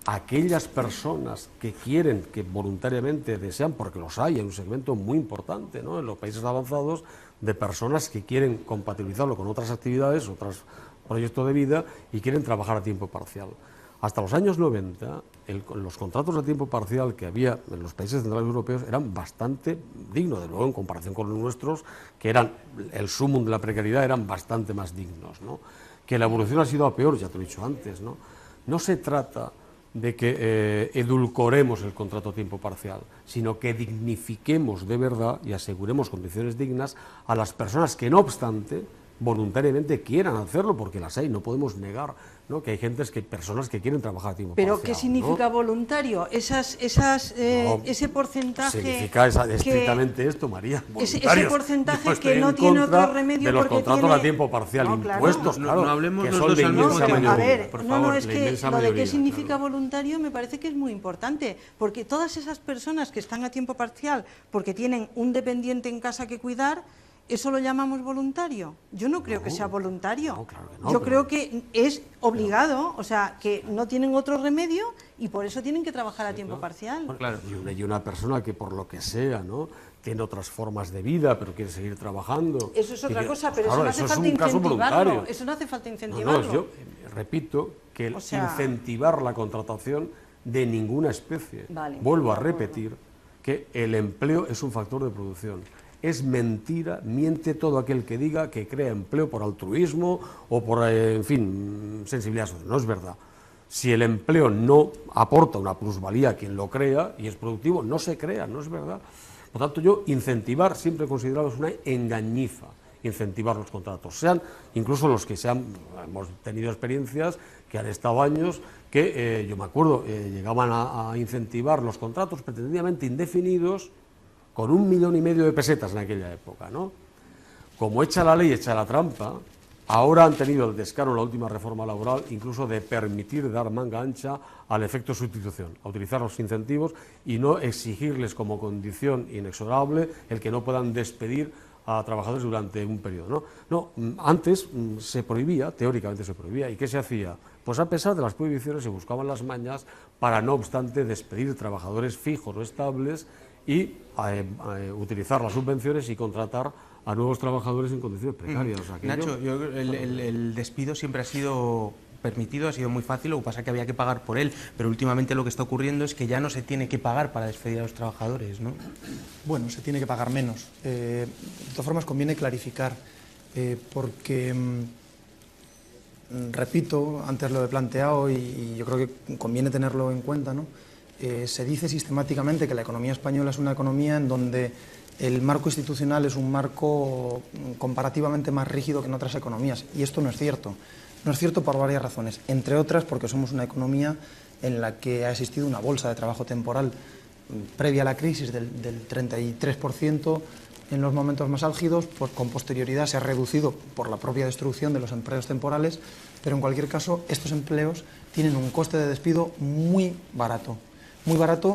aquellas personas que quieren, que voluntariamente desean, porque los hay un segmento muy importante, ¿no?, en los países avanzados, de personas que quieren compatibilizarlo con otras actividades, otros proyectos de vida, y quieren trabajar a tiempo parcial. Hasta los años 90, los contratos a tiempo parcial que había en los países centrales europeos eran bastante dignos, de luego en comparación con los nuestros, que eran el sumum de la precariedad, eran bastante más dignos, ¿no? Que la evolución ha sido a peor, ya te lo he dicho antes, ¿no? No se trata de que edulcoremos el contrato a tiempo parcial, sino que dignifiquemos de verdad y aseguremos condiciones dignas a las personas que, no obstante, voluntariamente quieran hacerlo, porque las hay, no podemos negar, ¿no?, que hay personas que quieren trabajar a tiempo ¿Pero parcial. qué significa, ¿no?, voluntario? Ese porcentaje... Significa estrictamente esto, María, ese porcentaje que no tiene otro remedio, de los porque contratos tiene... a tiempo parcial, no, claro, impuestos, claro, no hablemos que los son dos la al mismo inmensa tiempo. mayoría. A ver, Por no, favor, es la que inmensa lo de mayoría, qué significa claro. voluntario me parece que es muy importante, porque todas esas personas que están a tiempo parcial porque tienen un dependiente en casa que cuidar, ¿eso lo llamamos voluntario? Yo no creo que sea voluntario. No, claro que no, yo pero... creo que es obligado, o sea, que no tienen otro remedio y por eso tienen que trabajar a tiempo parcial. Claro. Y una persona que, por lo que sea, ¿no?, tiene otras formas de vida, pero quiere seguir trabajando. Eso es otra cosa, pero claro, eso no hace eso falta es un caso incentivarlo. voluntario. Eso no hace falta incentivarlo. No, yo repito que O sea... incentivar la contratación de ninguna especie. Vale. Vuelvo a repetir que el empleo es un factor de producción. Es mentira, miente todo aquel que diga que crea empleo por altruismo o por, en fin, sensibilidad social. No es verdad. Si el empleo no aporta una plusvalía a quien lo crea y es productivo, no se crea, no es verdad. Por tanto, yo incentivar siempre he considerado es una engañifa. incentivar los contratos, sean incluso los que hemos tenido experiencias que han estado años, que yo me acuerdo, llegaban a incentivar los contratos pretendidamente indefinidos con 1,5 millones de pesetas en aquella época, ¿no? Como echa la ley, echa la trampa, ahora han tenido el descaro en la última reforma laboral incluso de permitir dar manga ancha al efecto sustitución, a utilizar los incentivos y no exigirles como condición inexorable el que no puedan despedir a trabajadores durante un periodo, ¿no? Antes se prohibía, teóricamente se prohibía, ¿y qué se hacía? Pues a pesar de las prohibiciones se buscaban las mañas para, no obstante, despedir trabajadores fijos o estables y utilizar las subvenciones y contratar a nuevos trabajadores en condiciones precarias. O sea, que Nacho, el despido siempre ha sido permitido, ha sido muy fácil, lo que pasa es que había que pagar por él, pero últimamente lo que está ocurriendo es que ya no se tiene que pagar para despedir a los trabajadores, ¿no? Bueno, se tiene que pagar menos. De todas formas, conviene clarificar, porque, repito, antes lo he planteado y yo creo que conviene tenerlo en cuenta, ¿no? Se dice sistemáticamente que la economía española es una economía en donde el marco institucional es un marco comparativamente más rígido que en otras economías, y esto no es cierto. No es cierto por varias razones, entre otras porque somos una economía en la que ha existido una bolsa de trabajo temporal previa a la crisis del 33% en los momentos más álgidos, pues con posterioridad se ha reducido por la propia destrucción de los empleos temporales, pero en cualquier caso estos empleos tienen un coste de despido muy barato,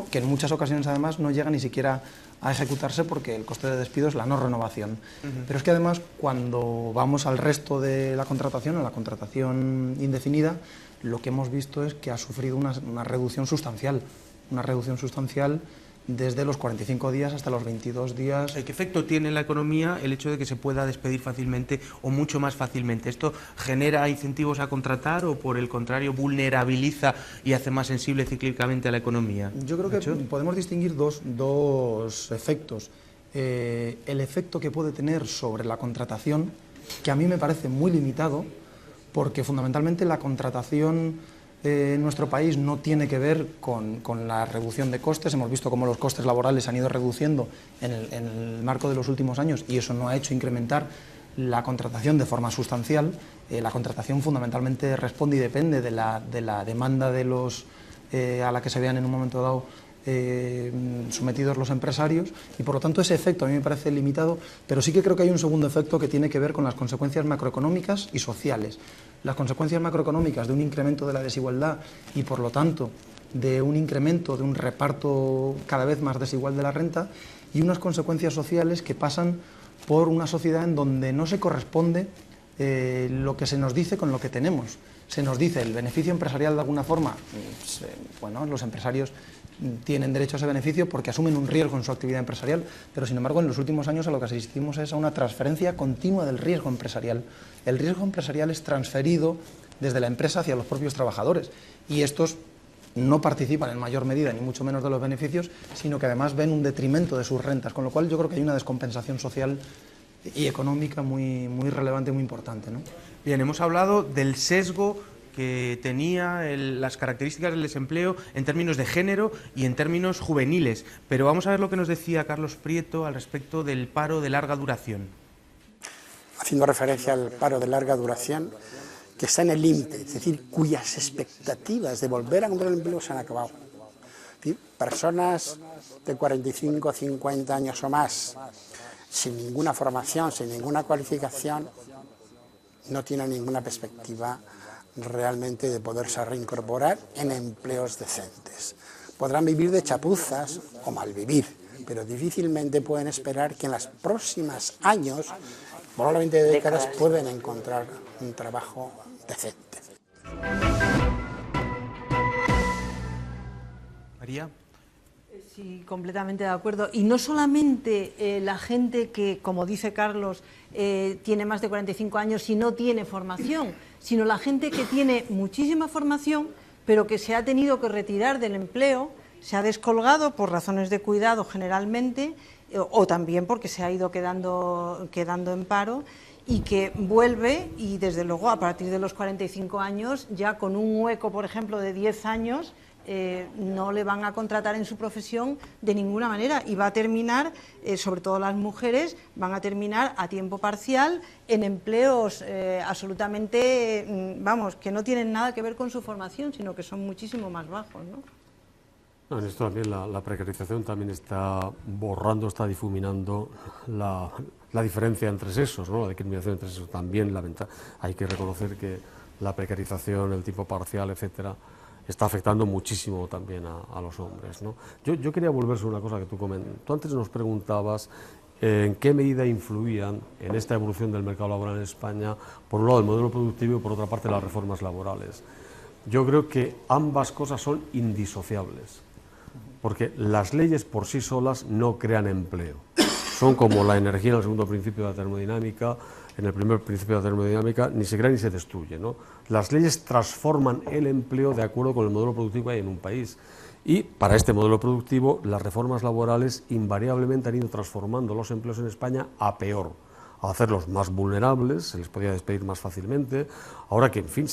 que en muchas ocasiones además no llega ni siquiera a ejecutarse porque el coste de despido es la no renovación. Pero es que además cuando vamos al resto de la contratación, a la contratación indefinida, lo que hemos visto es que ha sufrido una reducción sustancial, desde los 45 días hasta los 22 días. ¿Qué efecto tiene en la economía el hecho de que se pueda despedir fácilmente o mucho más fácilmente? ¿Esto genera incentivos a contratar o, por el contrario, vulnerabiliza y hace más sensible cíclicamente a la economía? Yo creo que podemos distinguir dos efectos. El efecto que puede tener sobre la contratación, que a mí me parece muy limitado, porque fundamentalmente la contratación en nuestro país no tiene que ver con la reducción de costes. Hemos visto cómo los costes laborales se han ido reduciendo en el marco de los últimos años y eso no ha hecho incrementar la contratación de forma sustancial. La contratación fundamentalmente responde y depende de la demanda de los a la que se vean en un momento dado sometidos los empresarios, y por lo tanto ese efecto a mí me parece limitado, pero sí que creo que hay un segundo efecto que tiene que ver con las consecuencias macroeconómicas y sociales. Las consecuencias macroeconómicas de un incremento de la desigualdad y por lo tanto de un incremento, de un reparto cada vez más desigual de la renta, y unas consecuencias sociales que pasan por una sociedad en donde no se corresponde lo que se nos dice con lo que tenemos. Se nos dice el beneficio empresarial de alguna forma, bueno, los empresarios tienen derecho a ese beneficio porque asumen un riesgo en su actividad empresarial, pero sin embargo en los últimos años a lo que asistimos es a una transferencia continua del riesgo empresarial. El riesgo empresarial es transferido desde la empresa hacia los propios trabajadores y estos no participan en mayor medida ni mucho menos de los beneficios, sino que además ven un detrimento de sus rentas, con lo cual yo creo que hay una descompensación social y económica muy relevante, muy importante, ¿no? Bien, hemos hablado del sesgo que tenía las características del desempleo en términos de género y en términos juveniles, pero vamos a ver lo que nos decía Carlos Prieto al respecto del paro de larga duración. Haciendo referencia al paro de larga duración, que está en el límite, es decir, cuyas expectativas de volver a encontrar empleo se han acabado. Es decir, personas de 45, 50 años o más, sin ninguna formación, sin ninguna cualificación, no tienen ninguna perspectiva realmente de poderse reincorporar en empleos decentes. Podrán vivir de chapuzas o malvivir, pero difícilmente pueden esperar que en los próximos años, probablemente décadas, pueden encontrar un trabajo decente. María. Sí, completamente de acuerdo. Y no solamente la gente que, como dice Carlos, tiene más de 45 años y no tiene formación, sino la gente que tiene muchísima formación, pero que se ha tenido que retirar del empleo, se ha descolgado por razones de cuidado generalmente, o también porque se ha ido quedando en paro, y que vuelve, y desde luego a partir de los 45 años, ya con un hueco, por ejemplo, de 10 años, no le van a contratar en su profesión de ninguna manera y va a terminar, sobre todo las mujeres, van a terminar a tiempo parcial en empleos absolutamente, vamos, que no tienen nada que ver con su formación, sino que son muchísimo más bajos, ¿no? No, en esto también la precarización también está borrando, está difuminando la diferencia entre sexos, ¿no? La discriminación entre sexos también hay que reconocer que la precarización, el tiempo parcial, etcétera, está afectando muchísimo también a los hombres, ¿no? Yo quería volver sobre una cosa que tú comentas. Tú antes nos preguntabas en qué medida influían en esta evolución del mercado laboral en España, por un lado el modelo productivo y por otra parte las reformas laborales. Yo creo que ambas cosas son indisociables, porque las leyes por sí solas no crean empleo. Son como la energía en el segundo principio de la termodinámica. En el primer principio de la termodinámica ni se crea ni se destruye, ¿no? Las leyes transforman el empleo de acuerdo con el modelo productivo que hay en un país. Y para este modelo productivo, las reformas laborales invariablemente han ido transformando los empleos en España a peor, a hacerlos más vulnerables, se les podía despedir más fácilmente. Ahora que, en fin,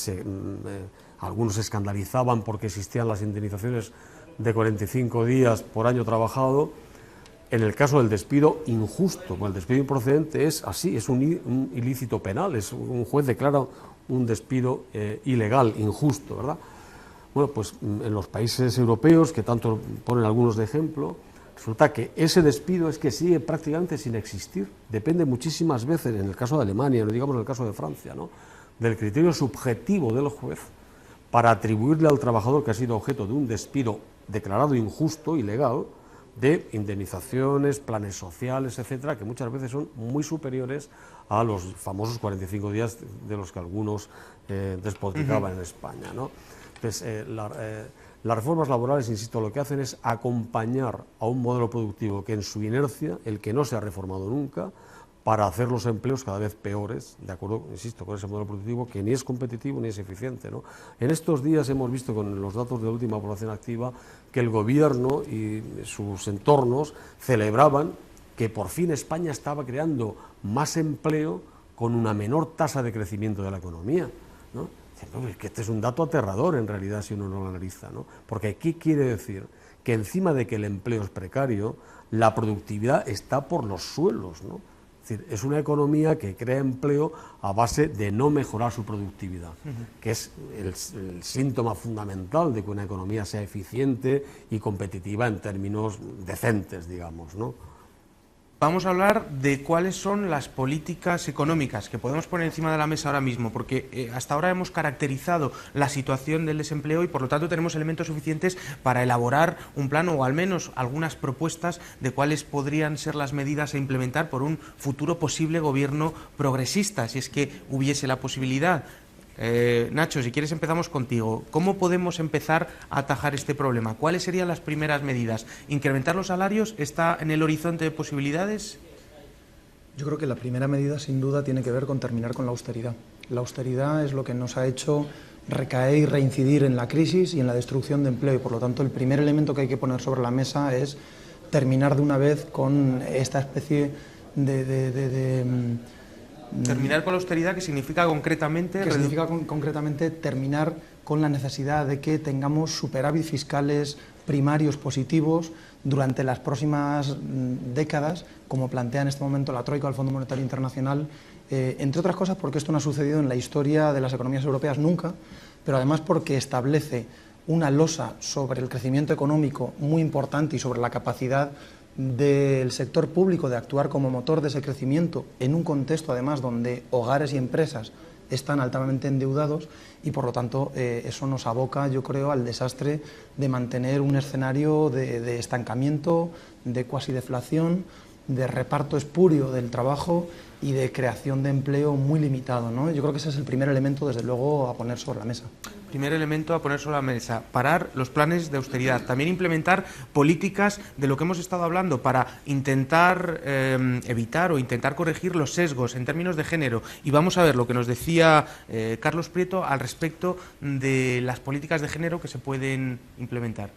algunos se escandalizaban porque existían las indemnizaciones de 45 días por año trabajado. En el caso del despido injusto, el despido improcedente es así, es un ilícito penal, un juez declara un despido ilegal, injusto, ¿verdad? Bueno, pues en los países europeos, que tanto ponen algunos de ejemplo, resulta que ese despido es que sigue prácticamente sin existir. Depende muchísimas veces, en el caso de Alemania, no digamos en el caso de Francia, ¿no?, del criterio subjetivo del juez para atribuirle al trabajador que ha sido objeto de un despido declarado injusto, ilegal, de indemnizaciones, planes sociales, etcétera, que muchas veces son muy superiores a los famosos 45 días de los que algunos despotricaban en España, ¿no? Pues, las reformas laborales, insisto, lo que hacen es acompañar a un modelo productivo que en su inercia, el que no se ha reformado nunca, para hacer los empleos cada vez peores, de acuerdo, insisto, con ese modelo productivo que ni es competitivo ni es eficiente, ¿no? En estos días hemos visto con los datos de la última población activa que el gobierno y sus entornos celebraban que por fin España estaba creando más empleo con una menor tasa de crecimiento de la economía, ¿no? Que este es un dato aterrador en realidad si uno no lo analiza, ¿no? Porque ¿qué quiere decir? Que encima de que el empleo es precario, la productividad está por los suelos, ¿no? Es decir, es una economía que crea empleo a base de no mejorar su productividad, que es el síntoma fundamental de que una economía sea eficiente y competitiva en términos decentes, digamos, ¿no? Vamos a hablar de cuáles son las políticas económicas que podemos poner encima de la mesa ahora mismo, porque hasta ahora hemos caracterizado la situación del desempleo y por lo tanto tenemos elementos suficientes para elaborar un plan o al menos algunas propuestas de cuáles podrían ser las medidas a implementar por un futuro posible gobierno progresista, si es que hubiese la posibilidad. Nacho, si quieres empezamos contigo. ¿Cómo podemos empezar a atajar este problema? ¿Cuáles serían las primeras medidas? ¿Incrementar los salarios? ¿Está en el horizonte de posibilidades? Yo creo que la primera medida sin duda tiene que ver con terminar con la austeridad. La austeridad es lo que nos ha hecho recaer y reincidir en la crisis y en la destrucción de empleo y por lo tanto el primer elemento que hay que poner sobre la mesa es terminar de una vez con esta especie de terminar con la austeridad, ¿qué significa concretamente? Que significa concretamente terminar con la necesidad de que tengamos superávit fiscales primarios positivos durante las próximas décadas, como plantea en este momento la Troika, el Fondo Monetario Internacional, entre otras cosas porque esto no ha sucedido en la historia de las economías europeas nunca, pero además porque establece una losa sobre el crecimiento económico muy importante y sobre la capacidad del sector público de actuar como motor de ese crecimiento en un contexto además donde hogares y empresas están altamente endeudados y por lo tanto eso nos aboca, yo creo, al desastre de mantener un escenario de estancamiento, de cuasi deflación, de reparto espurio del trabajo y de creación de empleo muy limitado, ¿no? Yo creo que ese es el primer elemento, desde luego, a poner sobre la mesa. Primer elemento a poner sobre la mesa, parar los planes de austeridad, también implementar políticas de lo que hemos estado hablando para intentar evitar o intentar corregir los sesgos en términos de género. Y vamos a ver lo que nos decía Carlos Prieto al respecto de las políticas de género que se pueden implementar.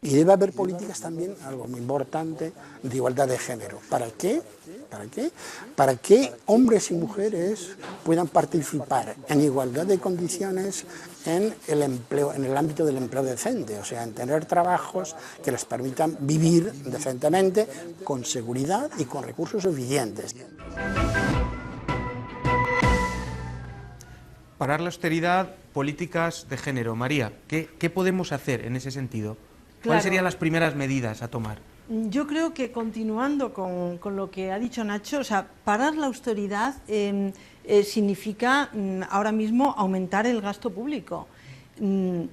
Y debe haber políticas también, algo muy importante, de igualdad de género. ¿Para qué? ¿Para qué? Para que hombres y mujeres puedan participar en igualdad de condiciones en el empleo, en el ámbito del empleo decente, o sea, en tener trabajos que les permitan vivir decentemente, con seguridad y con recursos suficientes. Parar la austeridad, políticas de género. María, ¿qué podemos hacer en ese sentido? ¿Cuáles serían las primeras medidas a tomar? Yo creo que, continuando con lo que ha dicho Nacho, o sea, parar la austeridad significa ahora mismo aumentar el gasto público. Y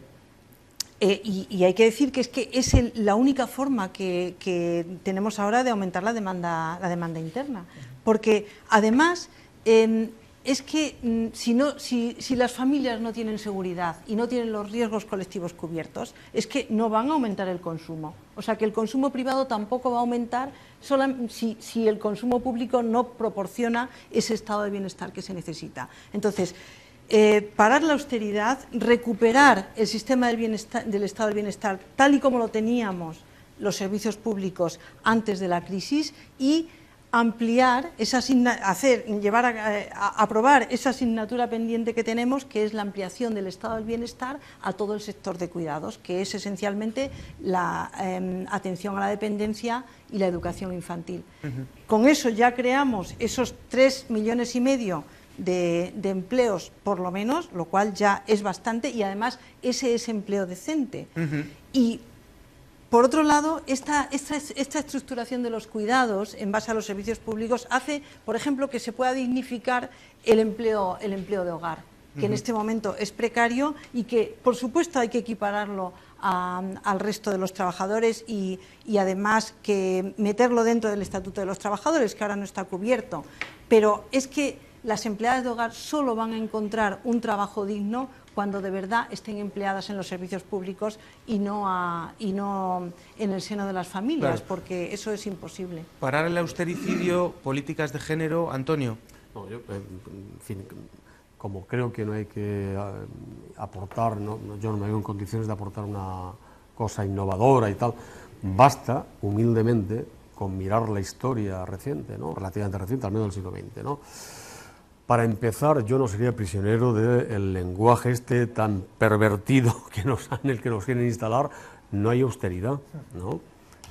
hay que decir que es la única forma que tenemos ahora de aumentar la demanda interna. Porque además es que si las familias no tienen seguridad y no tienen los riesgos colectivos cubiertos, es que no van a aumentar el consumo. O sea que el consumo privado tampoco va a aumentar si el consumo público no proporciona ese estado de bienestar que se necesita. Entonces, parar la austeridad, recuperar el sistema del estado del bienestar tal y como lo teníamos los servicios públicos antes de la crisis y ampliar aprobar esa asignatura pendiente que tenemos, que es la ampliación del estado del bienestar a todo el sector de cuidados, que es esencialmente la atención a la dependencia y la educación infantil. Con eso ya creamos esos 3,5 millones de empleos por lo menos, lo cual ya es bastante, y además ese es empleo decente. Y por otro lado, esta estructuración de los cuidados en base a los servicios públicos hace, por ejemplo, que se pueda dignificar el empleo de hogar, que en este momento es precario y que, por supuesto, hay que equipararlo al resto de los trabajadores y además que meterlo dentro del Estatuto de los Trabajadores, que ahora no está cubierto. Pero es que las empleadas de hogar solo van a encontrar un trabajo digno cuando de verdad estén empleadas en los servicios públicos y no en el seno de las familias, claro, porque eso es imposible. Parar el austericidio, políticas de género. Antonio. No, yo, en fin, como creo que no hay que aportar, yo no me veo en condiciones de aportar una cosa innovadora y tal, basta humildemente con mirar la historia reciente, ¿no? Relativamente reciente, al menos del siglo XX, ¿no? Para empezar, yo no sería prisionero del lenguaje tan pervertido en el que nos quieren instalar. No hay austeridad, ¿no?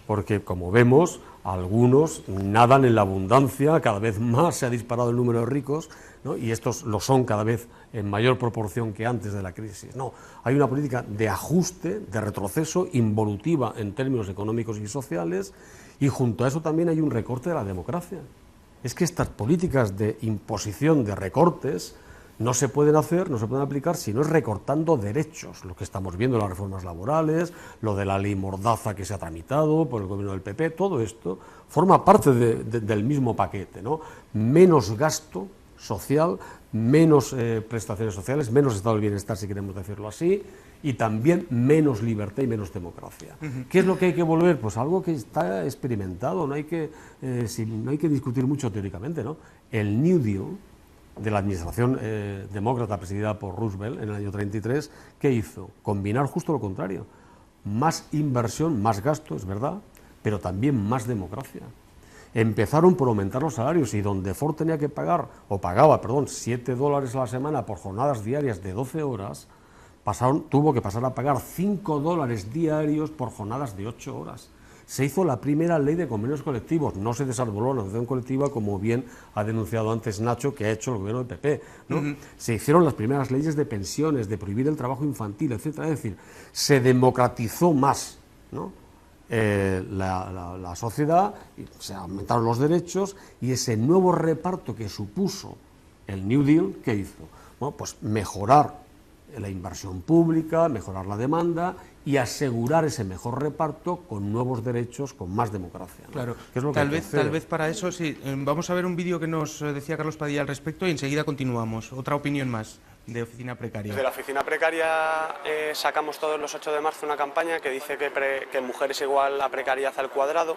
Porque, como vemos, algunos nadan en la abundancia, cada vez más se ha disparado el número de ricos, ¿no? Y estos lo son cada vez en mayor proporción que antes de la crisis. No, hay una política de ajuste, de retroceso, involutiva en términos económicos y sociales, y junto a eso también hay un recorte de la democracia. Es que estas políticas de imposición de recortes no se pueden hacer, no se pueden aplicar si no es recortando derechos, lo que estamos viendo en las reformas laborales, lo de la ley Mordaza que se ha tramitado por el gobierno del PP, todo esto forma parte del mismo paquete, ¿no? Menos gasto social, menos prestaciones sociales, menos estado del bienestar, si queremos decirlo así, y también menos libertad y menos democracia. ¿Qué es lo que hay que volver? Pues algo que está experimentado, no hay que discutir mucho teóricamente, ¿no? El New Deal de la administración demócrata presidida por Roosevelt en el año 33, ¿qué hizo? Combinar justo lo contrario. Más inversión, más gasto, es verdad, pero también más democracia. Empezaron por aumentar los salarios y donde Ford tenía que pagaba $7 a la semana por jornadas diarias de 12 horas, tuvo que pasar a pagar $5 diarios por jornadas de 8 horas. Se hizo la primera ley de convenios colectivos, no se desarrolló la negociación colectiva, como bien ha denunciado antes Nacho, que ha hecho el gobierno del PP, ¿no? Se hicieron las primeras leyes de pensiones, de prohibir el trabajo infantil, etcétera. Es decir, se democratizó más, ¿no? La sociedad, se aumentaron los derechos y ese nuevo reparto que supuso el New Deal, ¿qué hizo? Bueno, pues mejorar la inversión pública, mejorar la demanda y asegurar ese mejor reparto con nuevos derechos, con más democracia, ¿no? Claro, ¿Qué es lo que tal vez para eso sí. Vamos a ver un vídeo que nos decía Carlos Padilla al respecto y enseguida continuamos. Otra opinión más. de Oficina Precaria. Desde la Oficina Precaria sacamos todos los 8 de marzo una campaña que dice que mujer es igual a precariedad al cuadrado.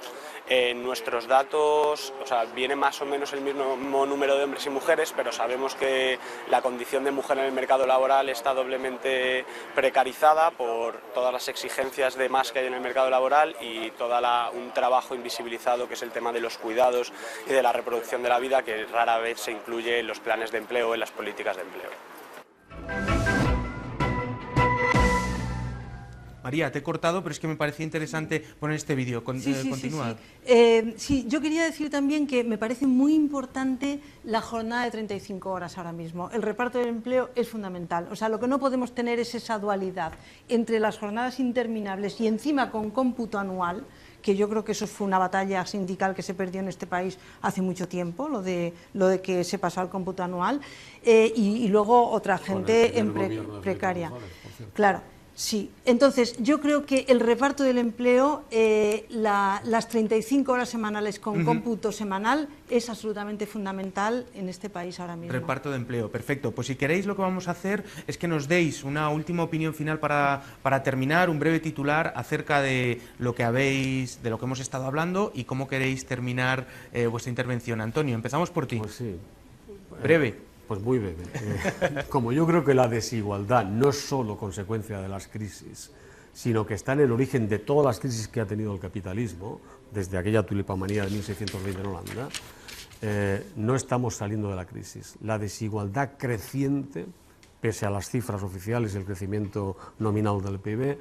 Nuestros datos, o sea, viene más o menos el mismo número de hombres y mujeres, pero sabemos que la condición de mujer en el mercado laboral está doblemente precarizada por todas las exigencias de más que hay en el mercado laboral y todo un trabajo invisibilizado que es el tema de los cuidados y de la reproducción de la vida, que rara vez se incluye en los planes de empleo o en las políticas de empleo. María, te he cortado, pero es que me parecía interesante poner este vídeo. Continúa. Sí, yo quería decir también que me parece muy importante la jornada de 35 horas ahora mismo. El reparto del empleo es fundamental. O sea, lo que no podemos tener es esa dualidad entre las jornadas interminables y encima con cómputo anual, que yo creo que eso fue una batalla sindical que se perdió en este país hace mucho tiempo, lo de que se pasó al cómputo anual, y luego otra gente precaria. Claro. Sí, entonces yo creo que el reparto del empleo, las 35 horas semanales con cómputo semanal es absolutamente fundamental en este país ahora mismo. Reparto de empleo, perfecto. Pues si queréis, lo que vamos a hacer es que nos deis una última opinión final para terminar, un breve titular acerca de lo que hemos estado hablando y cómo queréis terminar vuestra intervención. Antonio, empezamos por ti. Pues sí. Breve. Pues muy breve. Como yo creo que la desigualdad no es solo consecuencia de las crisis, sino que está en el origen de todas las crisis que ha tenido el capitalismo, desde aquella tulipamanía de 1620 en Holanda, no estamos saliendo de la crisis. La desigualdad creciente, pese a las cifras oficiales y el crecimiento nominal del PIB,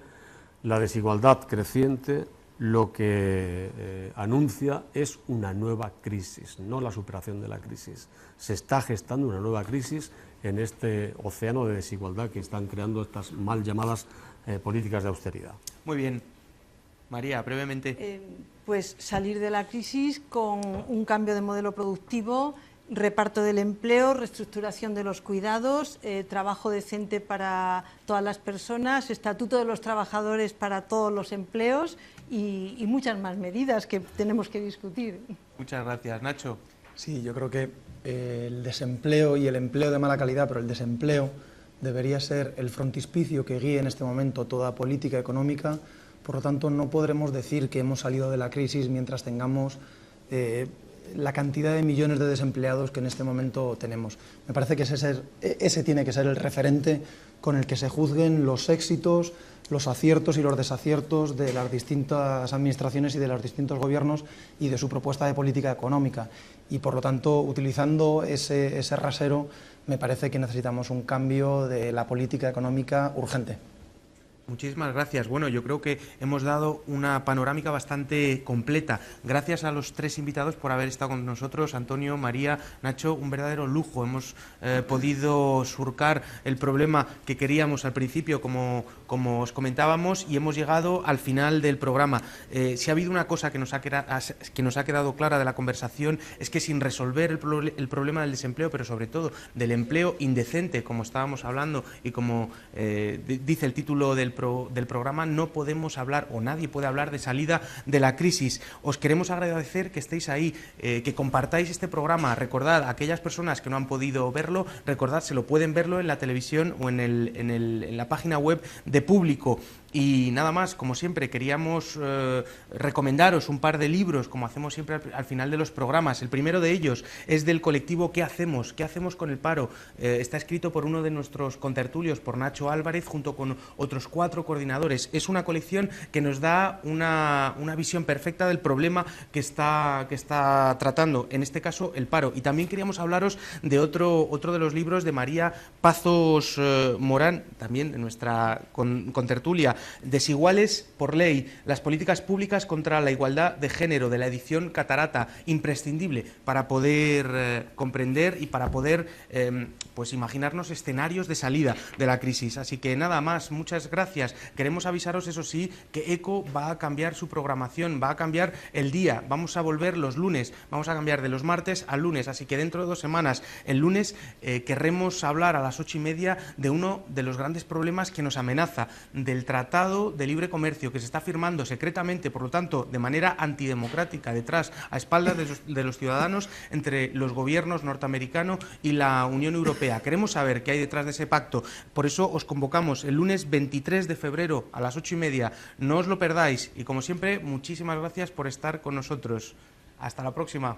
la desigualdad creciente lo que anuncia es una nueva crisis, no la superación de la crisis. Se está gestando una nueva crisis en este océano de desigualdad que están creando estas mal llamadas políticas de austeridad. Muy bien. María, brevemente. Pues salir de la crisis con un cambio de modelo productivo, reparto del empleo, reestructuración de los cuidados, trabajo decente para todas las personas, estatuto de los trabajadores para todos los empleos y muchas más medidas que tenemos que discutir. Muchas gracias. Nacho. Sí, yo creo que el desempleo y el empleo de mala calidad, pero el desempleo debería ser el frontispicio que guíe en este momento toda política económica. Por lo tanto, no podremos decir que hemos salido de la crisis mientras tengamos la cantidad de millones de desempleados que en este momento tenemos. Me parece que ese tiene que ser el referente con el que se juzguen los éxitos, los aciertos y los desaciertos de las distintas administraciones y de los distintos gobiernos y de su propuesta de política económica. Y por lo tanto, utilizando ese rasero, me parece que necesitamos un cambio de la política económica urgente. Muchísimas gracias. Bueno, yo creo que hemos dado una panorámica bastante completa. Gracias a los tres invitados por haber estado con nosotros, Antonio, María, Nacho, un verdadero lujo. Hemos podido surcar el problema que queríamos al principio, como os comentábamos, y hemos llegado al final del programa. Si ha habido una cosa que nos ha quedado clara de la conversación, es que sin resolver el problema del desempleo, pero sobre todo del empleo indecente, como estábamos hablando y como dice el título del programa, no podemos hablar, o nadie puede hablar, de salida de la crisis. Os queremos agradecer que estéis ahí, que compartáis este programa. Recordad, aquellas personas que no han podido verlo, recordad, se lo pueden verlo en la televisión o en la página web de Público. Y nada más, como siempre, queríamos recomendaros un par de libros, como hacemos siempre al final de los programas. El primero de ellos es del colectivo ¿Qué hacemos? ¿Qué hacemos con el paro? Está escrito por uno de nuestros contertulios, por Nacho Álvarez, junto con otros 4 coordinadores. Es una colección que nos da una visión perfecta del problema que está tratando, en este caso, el paro. Y también queríamos hablaros de otro de los libros de María Pazos Morán, también de nuestra contertulia, Desiguales por ley, las políticas públicas contra la igualdad de género, de la edición Catarata, imprescindible para poder comprender y para poder pues imaginarnos escenarios de salida de la crisis. Así que nada más, muchas gracias. Queremos avisaros, eso sí, que ECO va a cambiar su programación, va a cambiar el día, vamos a volver los lunes, vamos a cambiar de los martes al lunes, así que dentro de 2 semanas, el lunes, querremos hablar a las 8:30 de uno de los grandes problemas que nos amenaza, del tratado tratado de libre comercio que se está firmando secretamente, por lo tanto, de manera antidemocrática, detrás, a espaldas de los ciudadanos, entre los gobiernos norteamericanos y la Unión Europea. Queremos saber qué hay detrás de ese pacto. Por eso os convocamos el lunes 23 de febrero a las 8:30. No os lo perdáis. Y como siempre, muchísimas gracias por estar con nosotros. Hasta la próxima.